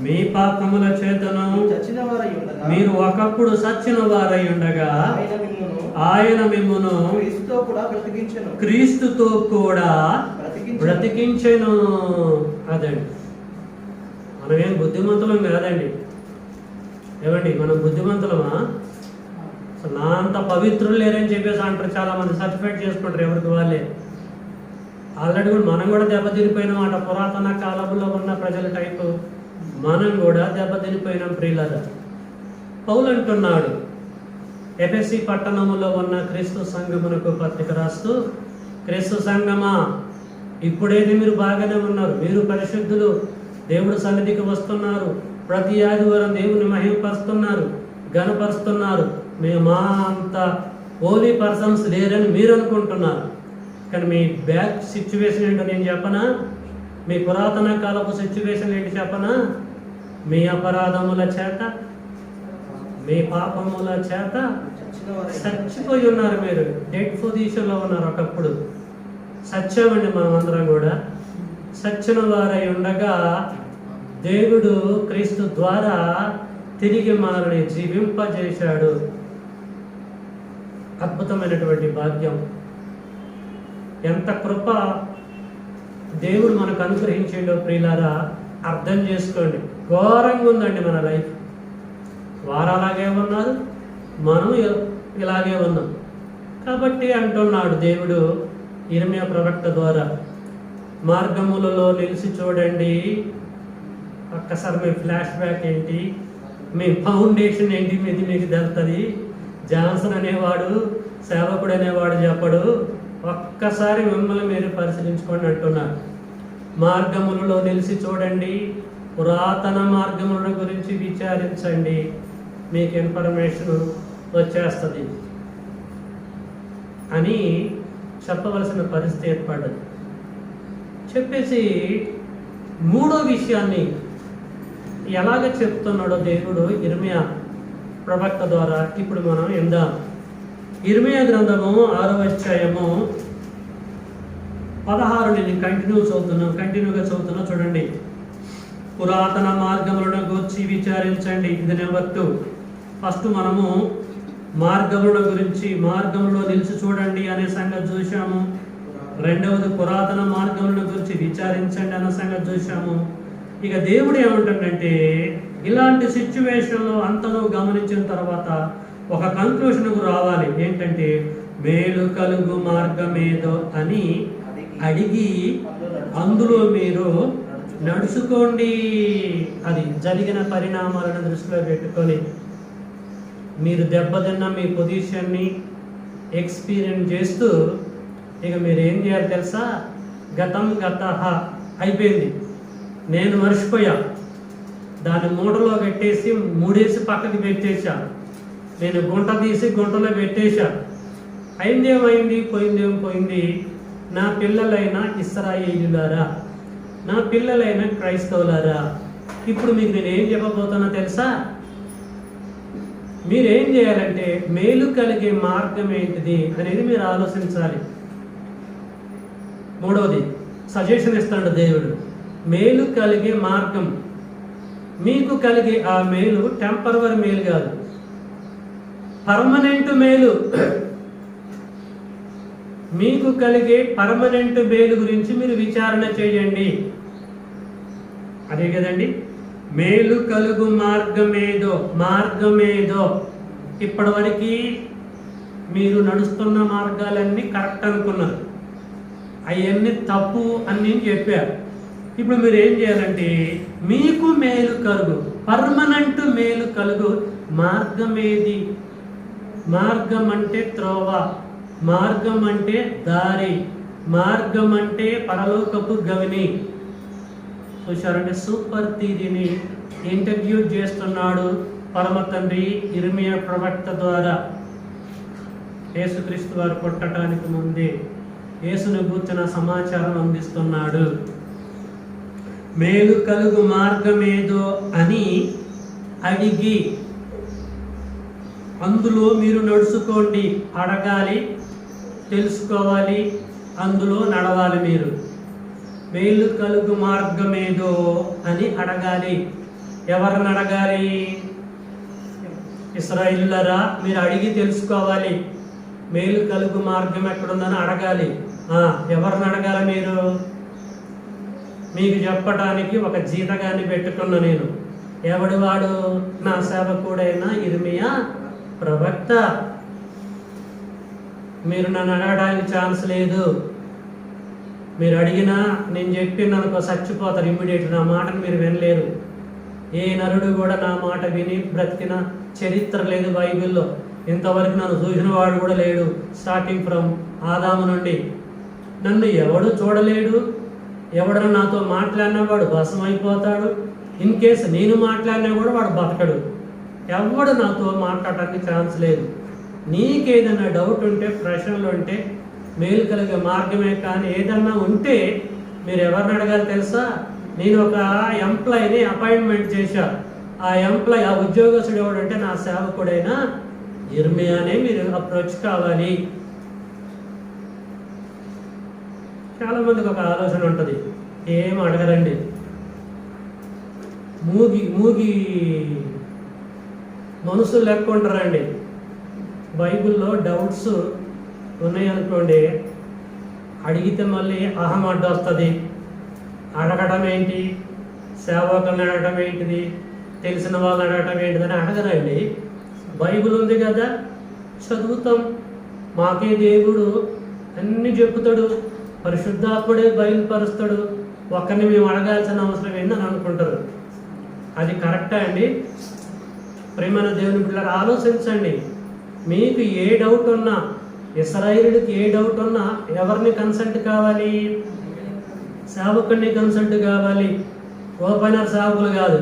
మీ పాపముల చేతను మీరు ఒకప్పుడు చచ్చిన వారై ఉండగా ఆయన మిమ్మును క్రీస్తుతో కూడా బ్రతికించెను. అదండి మనమేం బుద్ధిమంతులం కాదండి. ఏమండి, మనం బుద్ధిమంతులమా? అసలు నా అంత పవిత్రులు లేరని చెప్పేసి అంటారు చాలామంది, సర్టిఫైడ్ చేసుకుంటారు ఎవరికి వాళ్ళే. ఆల్రెడీ కూడా మనం కూడా దెబ్బతినిపోయినామాట. పురాతన కాలంలో ఉన్న ప్రజల టైపు మనం కూడా దెబ్బతినిపోయినాం ప్రియులారా. పౌలు అంటున్నాడు, ఎఫెసీ పట్టణములో ఉన్న క్రీస్తు సంఘమునకు పత్రిక రాస్తూ, క్రీస్తు సంఘమా, ఇప్పుడైతే మీరు బాగానే ఉన్నారు, మీరు పరిశుద్ధులు, దేవుడు సన్నిధికి వస్తున్నారు, ప్రతి ఆదివారం దేవుని మహిమపరుస్తున్నారు, ఘనపరుస్తున్నారు, మా అంత హోలీ పర్సన్స్ లేరని మీరు అనుకుంటున్నారు. కానీ మీ బ్యాక్ సిచ్యువేషన్ ఏంటో నేను చెప్పనా? మీ పురాతన కాలపు సిచ్యువేషన్ ఏంటి చెప్పనా? మీ అపరాధముల చేత, మీ పాపముల చేత చచ్చిపోయి ఉన్నారు. మీరు డెడ్ పొజిషన్లో ఉన్నారు. ఒకప్పుడు సత్యమండి, మనం అందరం కూడా సచ్చిన వారై ఉండగా దేవుడు క్రీస్తు ద్వారా తిరిగి మనల్ని జీవింపజేశాడు. అద్భుతమైనటువంటి భాగ్యం. ఎంత కృప దేవుడు మనకు అనుగ్రహించిండో ప్రియులారా, అర్థం చేసుకోండి. ఘోరంగా ఉందండి మన లైఫ్. వారు అలాగే ఉన్నారు, మనం ఇలాగే ఉన్నాం. కాబట్టి అంటున్నాడు దేవుడు ఇర్మియా ప్రవక్త ద్వారా, మార్గములలో నిలిచి చూడండి. ఒక్కసారి మీ ఫ్లాష్ బ్యాక్ ఏంటి, మీ ఫౌండేషన్ ఏంటి మీది మీకు తెలుస్తుంది. జాన్సన్ అనేవాడు, సేవకుడు అనేవాడు చెప్పడు. ఒక్కసారి మిమ్మల్ని మీరు పరిశీలించుకోండి అంటున్నారు. మార్గములలో నిలిచి చూడండి, పురాతన మార్గముల గురించి విచారించండి, మీకు ఇన్ఫర్మేషన్ వచ్చేస్తుంది అని చెప్పవలసిన పరిస్థితి ఏర్పడ్డది. చెప్పేసి మూడో విషయాన్ని ఎలాగ చెప్తున్నాడో దేవుడు ఇర్మియా ప్రవక్త ద్వారా ఇప్పుడు మనం విందాం. ఇర్మియా గ్రంథము 6వ అధ్యాయము 16 నేను కంటిన్యూగా చదువుతున్నా చూడండి. పురాతన మార్గములను గూర్చి విచారించండి. ఇది నెంబర్ 2. ఫస్ట్ మనము మార్గముల గురించి, మార్గంలో నిలిచి చూడండి అనే సంగతి చూసాము. రెండవది పురాతన మార్గముల గురించి విచారించండి అనే సంగతి చూసాము. ఇక దేవుడు ఏమంటాడంటే, ఇలాంటి సిచ్యువేషన్లో అంతను గమనించిన తర్వాత ఒక కంక్లూషన్కు రావాలి. ఏంటంటే, మేలు కలుగు మార్గమేదో అని అడిగి అందులో మీరు నడుచుకోండి. అది జరిగిన పరిణామాలను దృష్టిలో పెట్టుకొని మీరు దెబ్బతిన్న మీ పొజిషన్ని ఎక్స్పీరియన్స్ చేస్తూ ఇక మీరు ఏం చేయాలి తెలుసా? గతం గతః అయిపోయింది, నేను మర్చిపోయా, దాన్ని మూటలో పెట్టేసి మూడేసి పక్కకి పెట్టేశా, నేను గుంట తీసి గుంటలో పెట్టేశా. అయిందేమైంది, పోయిందేం పోయింది. నా పిల్లలైన ఇశ్రాయేలీయులారా, నా పిల్లలైన క్రైస్తవులారా, ఇప్పుడు మీకు నేను ఏం చెప్పబోతున్నా తెలుసా? మీరేం చేయాలంటే మేలు కలిగే మార్గం ఏంటిది అనేది మీరు ఆలోచించాలి. మూడవది సజెషన్ ఇస్తాడు దేవుడు. మేలు కలిగే మార్గం, మీకు కలిగే ఆ మేలు టెంపరవరీ మేలు కాదు, పర్మనెంట్ మేలు. మీకు కలిగే పర్మనెంట్ మేలు గురించి మీరు విచారణ చేయండి. అదే కదండి, మేలు కలుగు మార్గమేదో. ఇప్పటివరకు మీరు నడుస్తున్న మార్గాలన్నీ కరెక్ట్ అనుకున్నారు, అవన్నీ తప్పు అని నేను చెప్పారు. ఇప్పుడు మీరు ఏం చేయాలంటే, మీకు మేలు కలుగు, పర్మనెంట్ మేలు కలుగు మార్గమేది? మార్గం అంటే త్రోవ, మార్గం అంటే దారి, మార్గం అంటే పరలోకపు గవిని. చూశారంటే సూపర్ థియరీని ఇంట్రడ్యూస్ చేస్తున్నాడు పరమ తండ్రి ఇర్మియా ప్రవక్త ద్వారా. యేసుక్రీస్తు వారు పుట్టడానికి ముందే యేసును గూర్చిన సమాచారం అందిస్తున్నాడు. మేలు కలుగు మార్గమేదో అని అడిగి అందులో మీరు నడుచుకోండి. అడగాలి, తెలుసుకోవాలి, అందులో నడవాలి. మీరు మేలు కలుగు మార్గమేదో అని అడగాలి. ఎవరిని అడగాలి? ఇశ్రాయేలీయులారా, మీరు అడిగి తెలుసుకోవాలి. మేలు కలుగు మార్గం ఎక్కడుందని అడగాలి. ఎవరిని అడగాలి? మీరు మీకు చెప్పటానికి ఒక జీతగాన్ని పెట్టుకున్న నేను. ఎవడి వాడు? నా సేవకుడైన ఇర్మియా ప్రవక్త. మీరు నన్ను అడగడానికి ఛాన్స్ లేదు. మీరు అడిగినా నేను చెప్పిననుకో చచ్చిపోతారు ఇమ్మీడియట్. నా మాటను మీరు వినలేరు. ఏ నరుడు కూడా నా మాట విని బ్రతికిన చరిత్ర లేదు బైబిల్లో. ఇంతవరకు నన్ను చూసిన వాడు కూడా లేడు. స్టార్టింగ్ ఫ్రమ్ ఆదాము నుండి నన్ను ఎవడు చూడలేడు. ఎవడన్నా నాతో మాట్లాడినా వాడు భస్మం అయిపోతాడు. ఇన్ కేసు నేను మాట్లాడినా కూడా వాడు బతకడు. ఎవడు నాతో మాట్లాడటానికి ఛాన్స్ లేదు. నీకేదైనా డౌట్ ఉంటే, ప్రశ్నలు ఉంటే, మేలు కలిగే మార్గమే కానీ ఏదన్నా ఉంటే మీరు ఎవరిని అడగాలి తెలుసా? నేను ఒక ఎంప్లాయీని అపాయింట్మెంట్ చేశా. ఆ ఎంప్లాయీ, ఆ ఉద్యోగస్తుడు ఎవడంటే నా సేవకుడైన ఇర్మియానే మీరు అప్రోచ్ కావాలి. చాలామందికి ఒక ఆలోచన ఉంటుంది, ఏం అడగరండి. మూగి మనుషులు లెక్క ఉంటారండి. బైబిల్లో డౌట్స్ ఉన్నాయనుకోండి, అడిగితే మళ్ళీ అహం అడ్డు వస్తుంది. అడగడం ఏంటి, సేవకులను అడగడం ఏంటిది, తెలిసిన వాళ్ళు అడగడం ఏంటిదని అడగరండి. బైబిల్ ఉంది కదా, చదువుతాం. మాకే దేవుడు అన్నీ చెప్తాడు, పరిశుద్ధాత్ముడే బయలుపరుస్తాడు, ఒక్కరిని మేము అడగాల్సిన అవసరం ఏందని అనుకుంటారు. అది కరెక్టా అండి? ప్రేమైన దేవుని బిడ్డలారా, ఆలోచించండి. మీకు ఏ డౌట్ ఉన్నా, ఇశ్రాయేలుడికి ఏ డౌట్ ఉన్నా ఎవరిని కన్సల్ట్ కావాలి? సేవకుడిని కన్సల్ట్ కావాలి. ఓపెనర్ సేవకులు కాదు,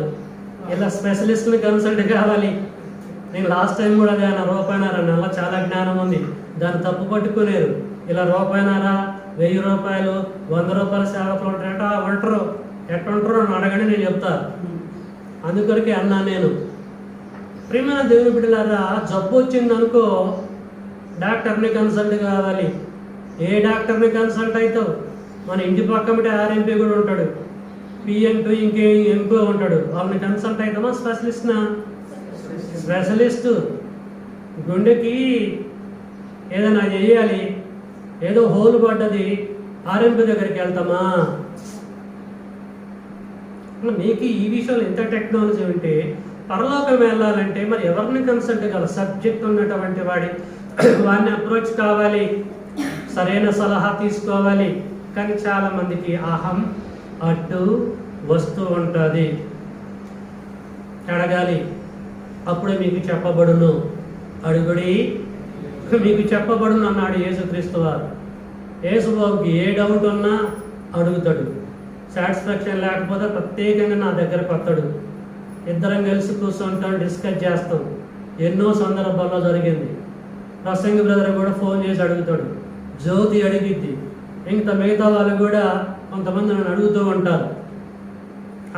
ఇలా స్పెషలిస్ట్ని కన్సల్ట్ కావాలి. నేను లాస్ట్ టైం కూడా అదే అన్న, రూపాయనారా అలా చాలా జ్ఞానం ఉంది, దాన్ని తప్పు పట్టుకునేరు. ఇలా రూపాయనారా, 1000 రూపాయలు, 100 రూపాయల సేవకులు ఉంటారట, ఉంటారు. ఎట్టుంటారో అని అడగండి, నేను చెప్తా. అందుకొరకే అన్నా నేను. ప్రియమైన దేవుని బిడ్డలారా, జబ్బు వచ్చింది అనుకో, డాక్టర్ని కన్సల్ట్ కావాలి. ఏ డాక్టర్ని కన్సల్ట్ అవుతావు? మన ఇంటి పక్కన ఆర్ఎంపీ కూడా ఉంటాడు, పిఎంపీ, ఇంకే ఎంపీ ఉంటాడు. వాళ్ళని కన్సల్ట్ అవుతామా? స్పెషలిస్ట్నా? స్పెషలిస్ట్. గుండెకి ఏదైనా చేయాలి, ఏదో హోల్ పడ్డది, ఆర్ఎంపీ దగ్గరికి వెళ్తామా? మీకు ఈ విషయంలో ఎంత టెక్నాలజీ ఉంటే పరలోకం వెళ్ళాలంటే మరి ఎవరిని కన్సల్ట్ కావాలి? సబ్జెక్ట్ ఉన్నటువంటి వాడిని అప్రోచ్ కావాలి, సరైన సలహా తీసుకోవాలి. కానీ చాలామందికి అహం అడ్డు వస్తూ ఉంటుంది. అడగాలి, అప్పుడే మీకు చెప్పబడును. అడుగుడి, మీకు చెప్పబడును అన్నాడు యేసుక్రీస్తు వారు. యేసుబాబుకి ఏ డౌట్ ఉన్నా అడుగుతాడు. సాటిస్ఫాక్షన్ లేకపోతే ప్రత్యేకంగా నా దగ్గరకు వస్తాడు. ఇద్దరం కలిసి కూర్చుంటాం, డిస్కస్ చేస్తాం. ఎన్నో సందర్భాల్లో జరిగింది. ప్రసంగి బ్రదర్ కూడా ఫోన్ చేసి అడుగుతాడు, జ్యోతి అడిగిద్ది, ఇంకా మిగతా వాళ్ళు కూడా కొంతమంది నన్ను అడుగుతూ ఉంటారు.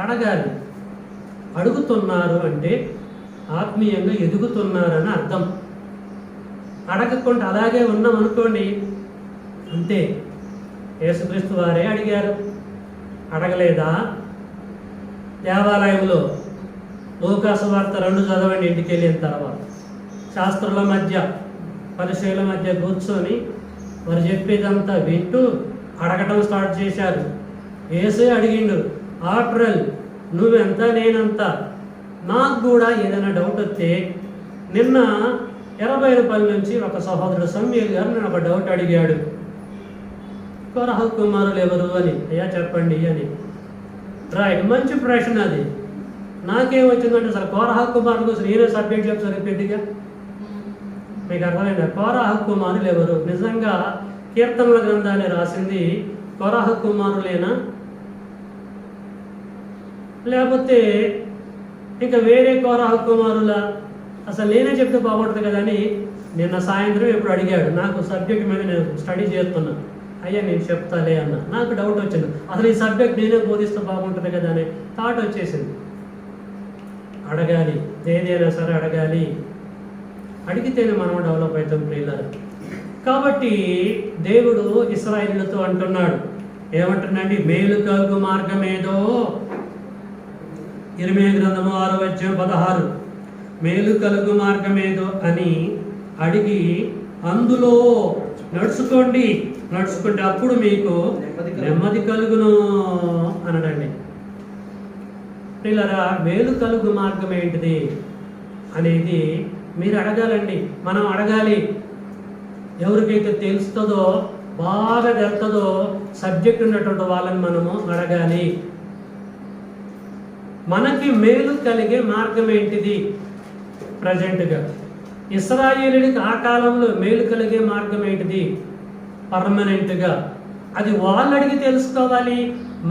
అడగాలి. అడుగుతున్నారు అంటే ఆత్మీయంగా ఎదుగుతున్నారని అర్థం. అడగకుండా అలాగే ఉన్నాం అనుకోండి, అంతే. యేసుక్రీస్తు వారే అడిగారు, అడగలేదా? దేవాలయంలో లూకాసు వార్త 2 చదవండి ఇంటికి వెళ్ళిన తర్వాత. శాస్త్రుల మధ్య, పరిచయుల మధ్య కూర్చొని మరి చెప్పేదంతా వింటూ అడగటం స్టార్ట్ చేశారు. యేసే అడిగిండు, ఆఫ్టర్ నువ్వెంత నేనంత, నాకు కూడా ఏదైనా డౌట్ వస్తే, నిన్న 80 రూపాయల నుంచి ఒక సహోదరుడు సమీల్ గారు నేను ఒక డౌట్ అడిగాడు, కోరహ కుమారులు ఎవరు అని. అయ్యా చెప్పండి అని. రైట్, మంచి ప్రశ్న అది. నాకేమొచ్చిందంటే అసలు కోరహ కుమారుల కోసం నేనే సబ్జెక్ట్ చెప్తాను రిపీట్గా. మీకు అర్థమైందా? కోరహ కుమారులు ఎవరు? నిజంగా కీర్తనల గ్రంథాన్ని రాసింది కోరహ కుమారులేనా, లేకపోతే ఇంకా వేరే కోరహ కుమారులా? అసలు నేనే చెప్తే బాగుంటుంది కదా అని నిన్న సాయంత్రం ఎప్పుడు అడిగాడు. నాకు సబ్జెక్ట్ మీద నేను స్టడీ చేస్తున్నా. అయ్యా నేను చెప్తాలే అన్న. నాకు డౌట్ వచ్చింది, అసలు ఈ సబ్జెక్ట్ నేనే బోధిస్తే బాగుంటుంది కదా అని థాట్ వచ్చేసింది. అడగాలి, ఏదైనా సరే అడగాలి. అడిగితేనే మనం డెవలప్ అవుతాం ప్రియులారా. కాబట్టి దేవుడు ఇశ్రాయేలులతో అంటున్నాడు, ఏమంటున్నాండి? మేలు కలుగు మార్గం ఏదో. ఇర్మియా గ్రంథము 6:16 మేలు కలుగు మార్గం ఏదో అని అడిగి అందులో నడుచుకోండి. నడుచుకుంటే అప్పుడు మీకు నెమ్మది కలుగును అనడండి. పిల్లరా, మేలు కలుగు మార్గం ఏంటిది అనేది మీరు అడగాలండి, మనం అడగాలి. ఎవరికైతే తెలుస్తుందో, బాగా తెలుస్తుందో సబ్జెక్ట్ ఉన్నటువంటి వాళ్ళని మనము అడగాలి. మనకి మేలు కలిగే మార్గం ఏంటిది? ప్రజెంట్గా ఇశ్రాయేలుడికి ఆ కాలంలో మేలు కలిగే మార్గం ఏంటిది? పర్మనెంట్గా. అది వాళ్ళు అడిగి తెలుసుకోవాలి,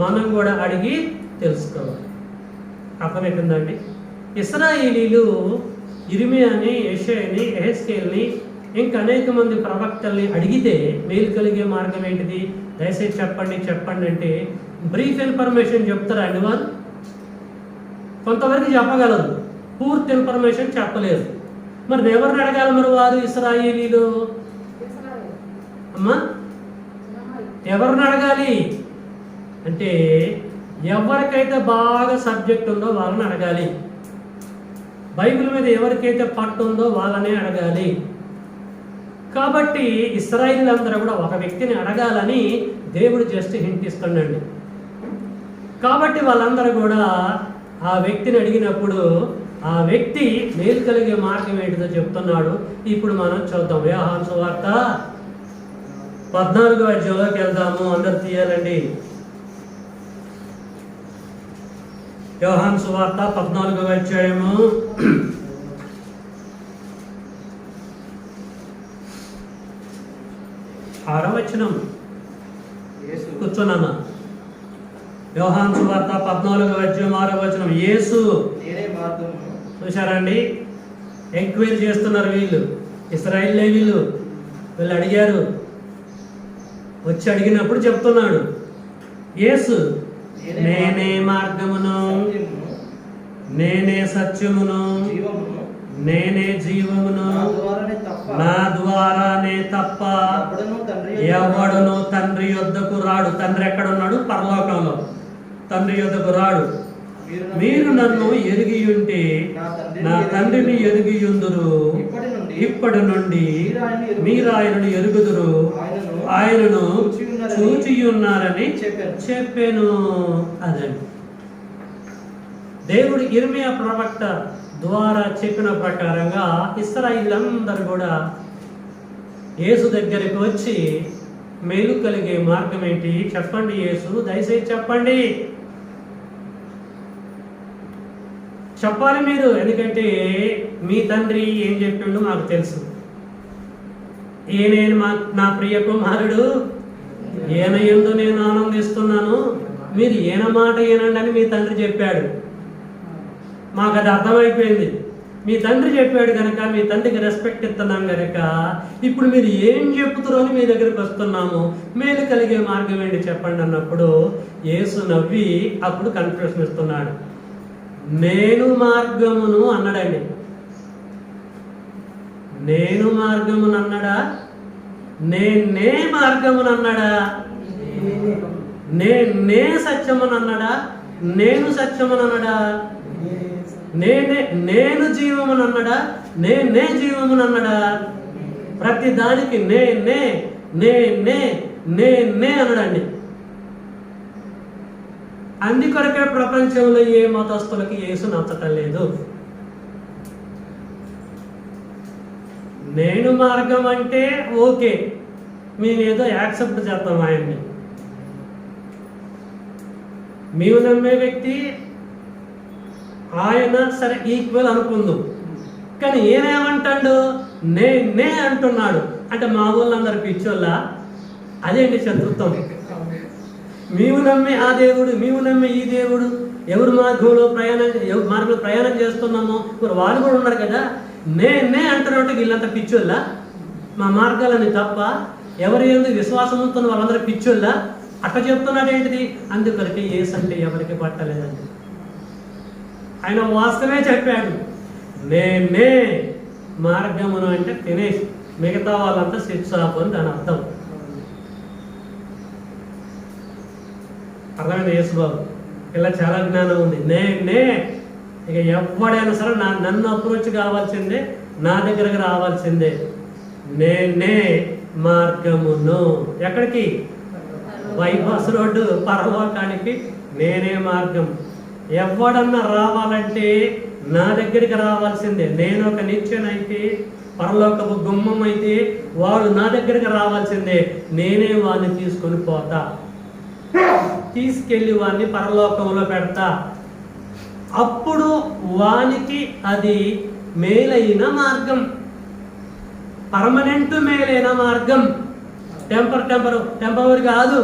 మనం కూడా అడిగి తెలుసుకోవాలి. అర్థమవుతుందండి? ఇశ్రాయేలీలు ఇర్మియాని, యెషయాని, యెహెజ్కేలుని, ఇంకా అనేక మంది ప్రవక్తల్ని అడిగితే మేలు కలిగే మార్గం ఏంటిది? దయచేసి చెప్పండి అంటే బ్రీఫ్ ఇన్ఫర్మేషన్ చెప్తారా అండి వారు? కొంతవరకు చెప్పగలరు, పూర్తి ఇన్ఫర్మేషన్ చెప్పలేరు. మరి ఎవరిని అడగాలి మరి వారు ఇశ్రాయేలీలు? అమ్మా, ఎవరిని అడగాలి అంటే ఎవరికైతే బాగా సబ్జెక్ట్ ఉందో వాళ్ళని అడగాలి. బైబిల్ మీద ఎవరికైతే పట్టు ఉందో వాళ్ళనే అడగాలి. కాబట్టి ఇశ్రాయేలీలందరూ కూడా ఒక వ్యక్తిని అడగాలని దేవుడు జస్ట్ హింట్ ఇస్తున్నాడు. కాబట్టి వాళ్ళందరూ కూడా ఆ వ్యక్తిని అడిగినప్పుడు ఆ వ్యక్తి మేలు కలిగే మార్గం ఏంటిదో చెప్తున్నాడు. ఇప్పుడు మనం చూద్దాం. యోహాను సువార్త 14వ అధ్యాయంలోకి వెళ్దాము. అందరు తీయాలండి. యోహాను సువార్త 14వ అధ్యాయము 6వ వచనం. కూర్చున్నామా? యోహాను సువార్త 14వ అధ్యాయం 6వ వచనం. యేసు, చూశారండి, ఎంక్వైరీ చేస్తున్నారు వీళ్ళు, ఇశ్రాయేలే వీళ్ళు అడిగారు. వచ్చి అడిగినప్పుడు చెప్తున్నాడు, యేసు, నేనే మార్గమును, నేనే సత్యమును, నేనే జీవమును, నా ద్వారానే తప్ప ఎవడును తండ్రి యొద్దకు రాడు. తండ్రి ఎక్కడున్నాడు? పరలోకంలో. తండ్రి యొద్దకు రాడు. మీరు నన్ను ఎరిగి ఉంటే నా తండ్రిని ఎరిగి ఉందురు. ఇప్పటి నుండి మీరు ఆయనను ఎరుగుదురు, ఆయనను చూచి ఉన్నారని చెప్పాను. అదండి దేవుడు ఇర్మియా ప్రవక్త ద్వారా చెప్పిన ప్రకారంగా ఇశ్రాయేలీలందరూ కూడా యేసు దగ్గరికి వచ్చి మేలు కలిగే మార్గం ఏంటి చెప్పండి యేసు, దయచేసి చెప్పండి, చెప్పాలి మీరు. ఎందుకంటే మీ తండ్రి ఏం చెప్పిండు మాకు తెలుసు. ఈయన నా ప్రియ కుమారుడు, ఈయన యందు నేను ఆనందిస్తున్నాను, మీరు ఈయన మాట ఏనండి అని మీ తండ్రి చెప్పాడు. మాకు అది అర్థమైపోయింది. మీ తండ్రి చెప్పాడు కనుక మీ తండ్రికి రెస్పెక్ట్ ఇస్తున్నాం కనుక ఇప్పుడు మీరు ఏం చెప్తారో అని మీ దగ్గరికి వస్తున్నాము. మేలు కలిగే మార్గం ఏంటి చెప్పండి అన్నప్పుడు యేసు నవ్వి అప్పుడు కన్ఫ్యూషన్ ఇస్తున్నాడు. నేను మార్గమును అన్నాడండి. నేను మార్గమును అన్నాడా? నేనే మార్గమును అన్నాడా? నేనే సత్యమును అన్నాడా? నేను సత్యమును అన్నాడా? నేను జీవమును అన్నాడా? నేనే జీవమును అన్నాడా? ప్రతి దానికి నేనే నేనే నేనే అన్నాడండి. అందుకొరకే ప్రపంచంలో ఏ మతస్థులకి యేసు నచ్చటం లేదు. నేను మార్గం అంటే ఓకే, మేమేదో యాక్సెప్ట్ చేస్తాం ఆయన్ని. మేము నమ్మే వ్యక్తి ఆయన సరే ఈక్వల్ అనుకుందాం. కానీ ఏమేమంటాడు? నేనే అంటున్నాడు. అంటే మా ఊళ్ళందరూ పిచ్చోళ్ళ? అదేంటి శత్రుత్వం? మేము నమ్మే ఆ దేవుడు, మేము నమ్మే ఈ దేవుడు, ఎవరి మార్గంలో ప్రయాణం చేస్తున్నామో వాళ్ళు కూడా ఉన్నారు కదా. నేనే అంటున్నట్టు వీళ్ళంతా పిచ్చోళ్ళ? మా మార్గాలని తప్ప ఎవరి ఎందుకు విశ్వాసం ఉంటున్న వాళ్ళందరూ పిచ్చోళ్ళ? అట్లా చెప్తున్నాడు ఏంటిది? అందుకొరకే యేసు అంటే ఎవరికి పట్టలేదండి. ఆయన వాస్తవమే చెప్పాడు. నేనే మార్గమును అంటే ఫినిష్, మిగతా వాళ్ళంతా స్విచ్ ఆఫ్ అని దాని అర్థం. అర్థమైంది యేసుబాబు? ఇలా చాలా జ్ఞానం ఉంది. నేనే ఇక ఎవడైనా సరే నన్ను అప్రోచ్ కావాల్సిందే, నా దగ్గరకు రావాల్సిందే. నేనే మార్గమును. ఎక్కడికి? బైపాస్ రోడ్డు పరలోకానికి నేనే మార్గం. ఎవడన్నా రావాలంటే నా దగ్గరికి రావాల్సిందే. నేను ఒక నిత్యనైతే, పరలోకపు గుమ్మం అయితే వాడు నా దగ్గరికి రావాల్సిందే. నేనే వాడిని తీసుకొని పోతా, తీసుకెళ్ళి వాడిని పరలోకంలో పెడతా. అప్పుడు వానికి అది మేలైన మార్గం, పర్మనెంట్ మేలైన మార్గం. టెంపరరీ కాదు.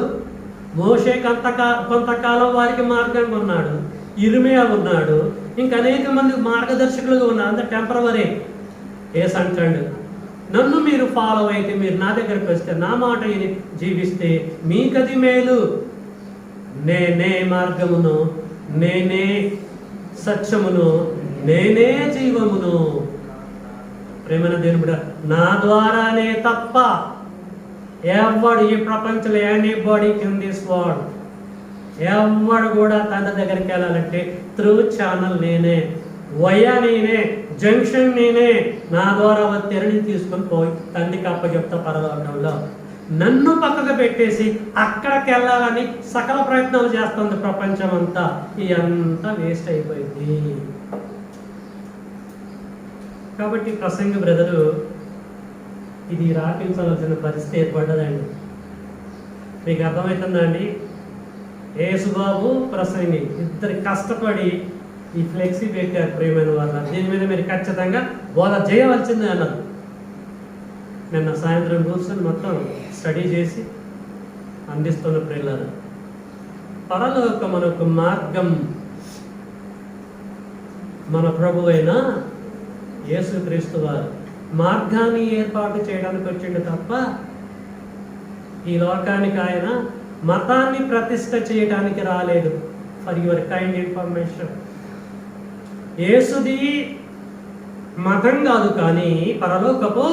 మోషే కొంతకాలం వారికి మార్గంగా ఉన్నాడు, ఇర్మియా ఉన్నాడు, ఇంకా అనేక మంది మార్గదర్శకులుగా ఉన్నారు. అంత టెంపరవరీ. యేసు అంటాడు, నన్ను మీరు ఫాలో అయితే, మీరు నా దగ్గరికి వస్తే, నా మాట జీవిస్తే మీకది మేలు. నేనే మార్గమును, నేనే సత్యమును, నేనే జీవమును. ప్రేమైన దేవుడా, నా ద్వారానే తప్ప ఎవడు ఈ ప్రపంచంలో ఎనీబడీ ఇన్ దిస్ వరల్డ్, ఎవడు కూడా తండ్రి దగ్గరికి వెళ్ళాలంటే త్రూ ఛానల్ నేనే, వయా నేనే, జంక్షన్ నేనే. నా ద్వారా తెరని తీసుకొని పోయి తండ్రికి అప్పచెప్తా పరలోకంలో. నన్ను పక్కకు పెట్టేసి అక్కడికి వెళ్ళాలని సకల ప్రయత్నాలు చేస్తుంది ప్రపంచం అంతా. ఇదంతా వేస్ట్ అయిపోయింది. కాబట్టి ప్రసంగ బ్రదరు ఇది రాపించాల్సిన పరిస్థితి ఏర్పడ్డదండి. మీకు అర్థమవుతుందా అండి? యేసుబాబు ప్రసంగి ఇద్దరు కష్టపడి ఈ ఫ్లెక్సీ పెట్టారు. ప్రేమైన వాళ్ళ దీని మీద మీరు ఖచ్చితంగా బోధ చేయవలసిందే అన్నారు. నిన్న సాయంత్రం కూర్చొని మొత్తం స్టడీ చేసి అందిస్తున్న ప్రియులారా, పరలోక మనకు మార్గం మన ప్రభు అయిన యేసుక్రీస్తు వారు మార్గాన్ని ఏర్పాటు చేయడానికి వచ్చిండు తప్ప ఈ లోకానికి ఆయన మతాన్ని ప్రతిష్ఠ చేయడానికి రాలేదు. ఫర్ యువర్ కైండ్ ఇన్ఫర్మేషన్, యేసుది మతం కాదు, కానీ పరలోకపు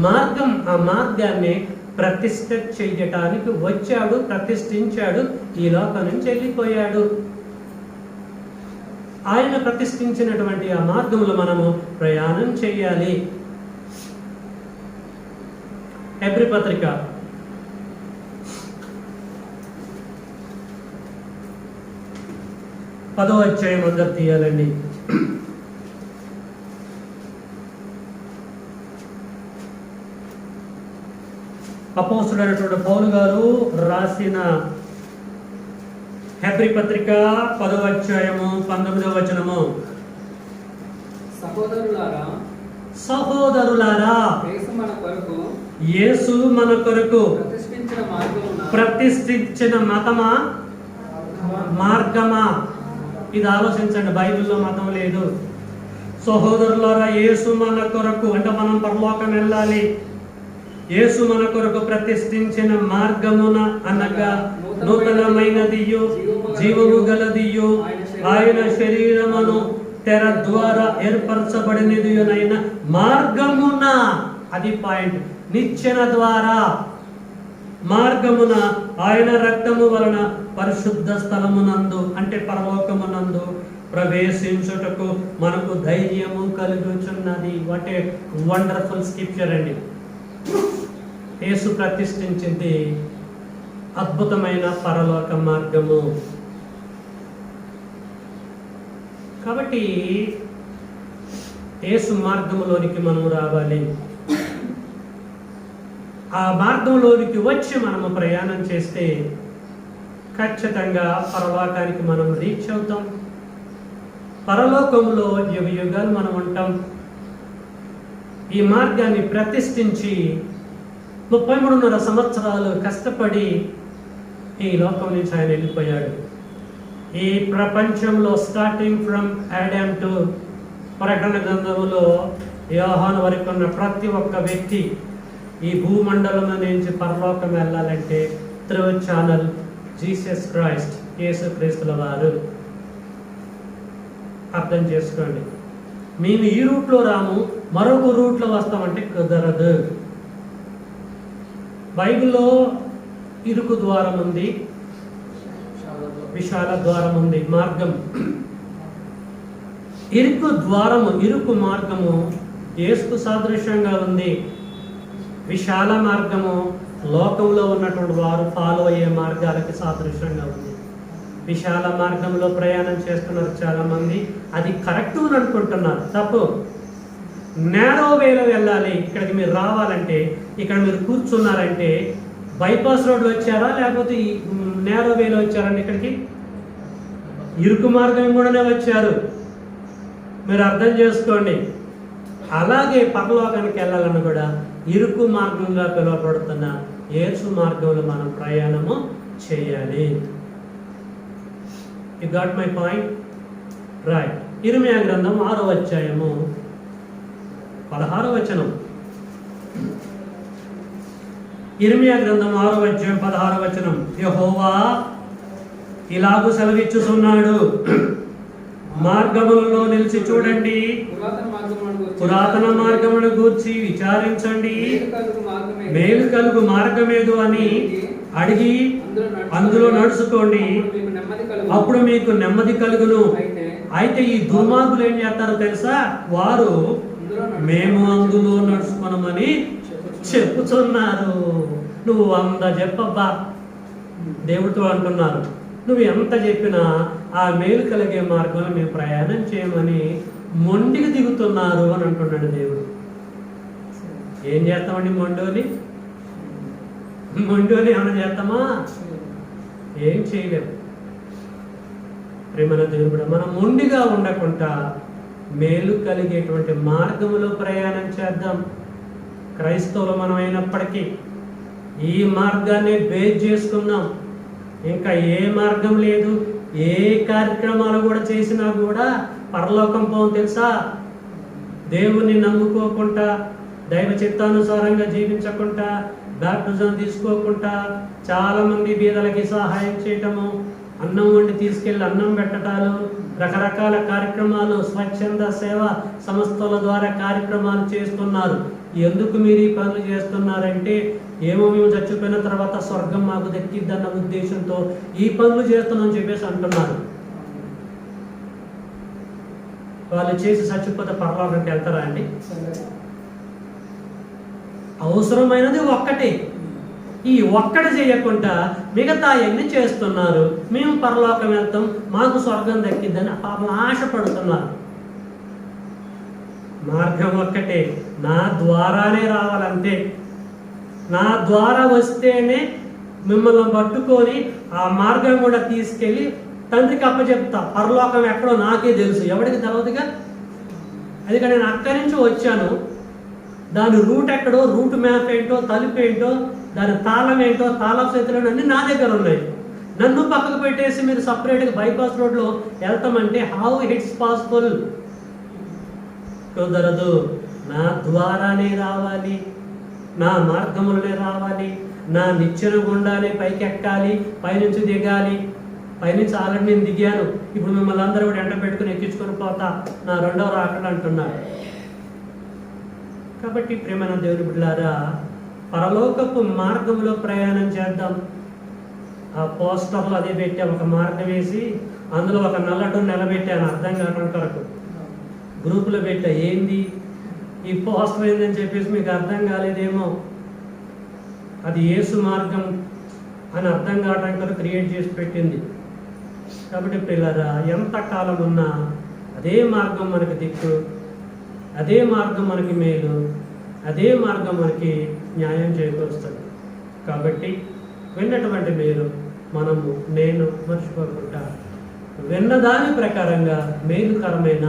మార్గం. ఆ మార్గాన్ని ప్రతిష్ఠ చేయటానికి వచ్చాడు, ప్రతిష్ఠించాడు, ఈ లోకం నుంచి వెళ్ళిపోయాడు. ఆయన ప్రతిష్ఠించినటువంటి ఆ మార్గంలో మనము ప్రయాణం చేయాలి. హెబ్రీ పత్రిక 10వ అధ్యాయం అందరు తీయాలండి. అపోస్తుడైనటువంటి పౌలు గారు రాసిన హెబ్రీ పత్రిక 10వ అధ్యాయము 19వ వచనము. సహోదరులారా, యేసు మన కొరకు ప్రతిష్ఠించిన మతమా, మార్గమా? ఇది ఆలోచించండి. బైబిల్లో మతం లేదు. సహోదరులారా, యేసు మన కొరకు, అంటే మనం పరలోకం వెళ్ళాలి. యేసు మన కొరకు ప్రతిష్ఠించిన మార్గమున, అనగా నూతనమైనదియు జీవము గలదియు ఆయన శరీరమును తెర ద్వారా ఏర్పరచబడినదియునైన మార్గమున, అది పాయింట్, నిచ్చెన ద్వారా, మార్గమున ఆయన రక్తము వలన పరిశుద్ధ స్థలమునందు, అంటే పరలోకమునందు ప్రవేశించుటకు మనకు ధైర్యము కలుగుచున్నది. వాట్ ఏ వండర్ఫుల్ స్క్రిప్చర్ అండి. యేసు ప్రతిష్ఠించింది అద్భుతమైన పరలోక మార్గము. కాబట్టి యేసు మార్గములోనికి మనం రావాలి. ఆ మార్గంలోనికి వచ్చి మనము ప్రయాణం చేస్తే ఖచ్చితంగా పరలోకానికి మనం రీచ్ అవుతాం. పరలోకంలో యుగ యుగాలు మనం ఉంటాం. ఈ మార్గాన్ని ప్రతిష్ఠించి 33.5 సంవత్సరాలు కష్టపడి ఈ లోకం నుంచి ఆయన వెళ్ళిపోయాడు. ఈ ప్రపంచంలో స్టార్టింగ్ ఫ్రమ్ ఆడమ్ టు ప్రకటన గ్రంథంలో యోహాను వరకు ఉన్న ప్రతి ఒక్క వ్యక్తి ఈ భూమండలం నుంచి పరలోకం వెళ్ళాలంటే త్రూ ఛానల్ జీసస్ క్రైస్ట్, యేసుక్రీస్తుల వారు. అర్థం చేసుకోండి. మేము ఈ రూట్లో రాము, మరొక రూట్లో వస్తామంటే కుదరదు. బైబిల్లో ఇరుకు ద్వారం ఉంది, విశాల ద్వారం ఉంది, మార్గం. ఇరుకు ద్వారము, ఇరుకు మార్గము యేసుకు సాదృశ్యంగా ఉంది. విశాల మార్గము లోకంలో ఉన్నటువంటి వారు ఫాలో అయ్యే మార్గాలకి సాదృశ్యంగా ఉంది. విశాల మార్గంలో ప్రయాణం చేస్తున్నారు చాలామంది, అది కరెక్ట్ అని అనుకుంటున్నారు, తప్పు. నేరో వేలో వెళ్ళాలి. ఇక్కడికి మీరు రావాలంటే, ఇక్కడ మీరు కూర్చున్నారంటే బైపాస్ రోడ్లో వచ్చారా లేకపోతే నేరో వేలో వచ్చారండి? ఇక్కడికి ఇరుకు మార్గం కూడానే వచ్చారు. మీరు అర్థం చేసుకోండి. అలాగే పరలోకానికి వెళ్ళాలని కూడా ఇరుకు మార్గంగా పిలువబడుతున్న యేసు మార్గంలో మనం ప్రయాణము చేయాలి. You got my point? Right. ఇర్మీయా గ్రంథం 6వ అధ్యాయము 16వ వచనం. ఇర్మీయా గ్రంథం 6వ అధ్యాయం 16వ వచనం. యెహోవా ఇలాగు సెలవిచ్చుచున్నాడు, మార్గములలో నిలిచి చూడండి, పురాతన మార్గమును గూర్చి విచారించండి, మేలు కలుగు మార్గమేదు అని అడిగి అందులో నడుచుకోండి, అప్పుడు మీకు నెమ్మది కలుగును. అయితే ఈ దుర్మార్గులు ఏం చేస్తారో తెలుసా? వారు మేము అందులో నడుచుకున్నామని చెప్పుచున్నారు. నువ్వు చెప్పబ్బా, దేవుడితో అంటున్నారు. నువ్వు ఎంత చెప్పినా ఆ మేలు కలిగే మార్గంలో మేము ప్రయాణం చేయమని మొండికి దిగుతున్నారు అని అంటున్నాడు దేవుడు. ఏం చేస్తామండి? మొండోని ఏమైనా చేస్తామా? ఏం చేయలేము. ప్రేమల దేవుడు, మనం మొండిగా ఉండకుండా మేలు కలిగేటువంటి మార్గములో ప్రయాణం చేద్దాం. క్రైస్తవులు మనం అయినప్పటికీ ఈ మార్గాన్ని బేస్ చేసుకున్నాం. ఇంకా ఏ మార్గం లేదు. ఏ కార్యక్రమాలు కూడా చేసినా కూడా పరలోకం పోం తెలుసా? దేవుణ్ణి నమ్ముకోకుండా, దైవ చిత్తానుసారంగా జీవించకుండా, బాప్టిజం తీసుకోకుండా, చాలామంది బీదలకి సహాయం చేయటము, అన్నం వండి తీసుకెళ్ళి అన్నం పెట్టడాలు, రకరకాల కార్యక్రమాలు, స్వచ్ఛంద సేవ సంస్థల ద్వారా కార్యక్రమాలు చేస్తున్నారు. ఎందుకు మీరు ఈ పనులు చేస్తున్నారంటే, ఏమో మేము చచ్చిపోయిన తర్వాత స్వర్గం మాకు దక్కిద్దన్న ఉద్దేశంతో ఈ పనులు చేస్తున్నామని చెప్పేసి అంటున్నారు. వాళ్ళు చేసి చచ్చిపోతే పరలోకానికి వెళ్తారా అండి? అవసరమైనది ఒక్కటే. ఈ ఒక్కటి చేయకుండా మిగతా ఎన్ని చేస్తున్నారు. మేము పరలోకం వెళ్తాం, మాకు స్వర్గం దక్కిద్దని పాపం ఆశపడుతున్నారు. మార్గం ఒక్కటే, నా ద్వారానే రావాలంతే. నా ద్వారా వస్తేనే మిమ్మల్ని పట్టుకొని ఆ మార్గం కూడా తీసుకెళ్ళి తండ్రికి అప్పచెప్తా. పరలోకం ఎక్కడో నాకే తెలుసు, ఎవరికి తెలియదుగా. అందుకని నేను అక్కడి నుంచి వచ్చాను. దాని రూట్ ఎక్కడో, రూట్ మ్యాప్ ఏంటో, తలుపు ఏంటో, దాని తాళం ఏంటో, తాళం చేతులు అన్నీ నా దగ్గర ఉన్నాయి. నన్ను పక్కకు పెట్టేసి మీరు సపరేట్గా బైపాస్ రోడ్లో వెళ్తామంటే హౌ ఇట్స్ పాసిబుల్? కుదరదు. నా ద్వారానే రావాలి, నా మార్గములనే రావాలి, నా నిచ్చెన గుండానే పైకి ఎక్కాలి, పైనుంచి దిగాలి. పైనుంచి ఆల్రెడీ నేను దిగాను, ఇప్పుడు మిమ్మల్ని అందరూ కూడా ఎంట పెట్టుకుని ఎక్కించుకొని పోతా, నా రెండవ రాకడ అంటున్నాడు. కాబట్టి ప్రేమైన దేవుని బిడ్డలారా, పరలోకపు మార్గంలో ప్రయాణం చేద్దాం. ఆ పోస్టర్లో అదే పెట్టా, ఒక మార్గం వేసి అందులో ఒక నల్లడు నిలబెట్టాను, అర్థం కావడం కొరకు గ్రూపులో పెట్టా. ఏంది ఈ పోస్టర్ ఏందని చెప్పేసి మీకు అర్థం కాలేదేమో, అది యేసు మార్గం అని అర్థం కావడానికి కొరకు క్రియేట్ చేసి పెట్టింది. కాబట్టి పిల్లరా, ఎంతకాలం ఉన్నా అదే మార్గం మనకి దిక్కు, అదే మార్గం మనకి మేలు, అదే మార్గం మనకి న్యాయం చేకూరుస్తుంది. కాబట్టి విన్నటువంటి మీరు, నేను మర్చిపోకుండా విన్నదాని ప్రకారంగా మేలుకరమైన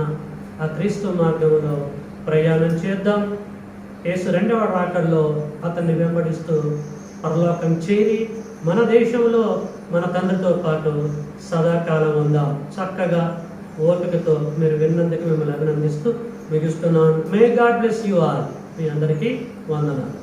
ఆ క్రీస్తు మార్గంలో ప్రయాణం చేద్దాం. యేసు రెండవ రాకడలో అతన్ని వెంబడిస్తూ పరలోకం చేరి మన దేశంలో మన తండ్రితో పాటు సదాకాలం ఉందాం. చక్కగా ఓపికతో మీరు విన్నందుకు మిమ్మల్ని అభినందిస్తూ ముగిస్తున్నాను. May God bless you all. మీ అందరికీ వందనాలు.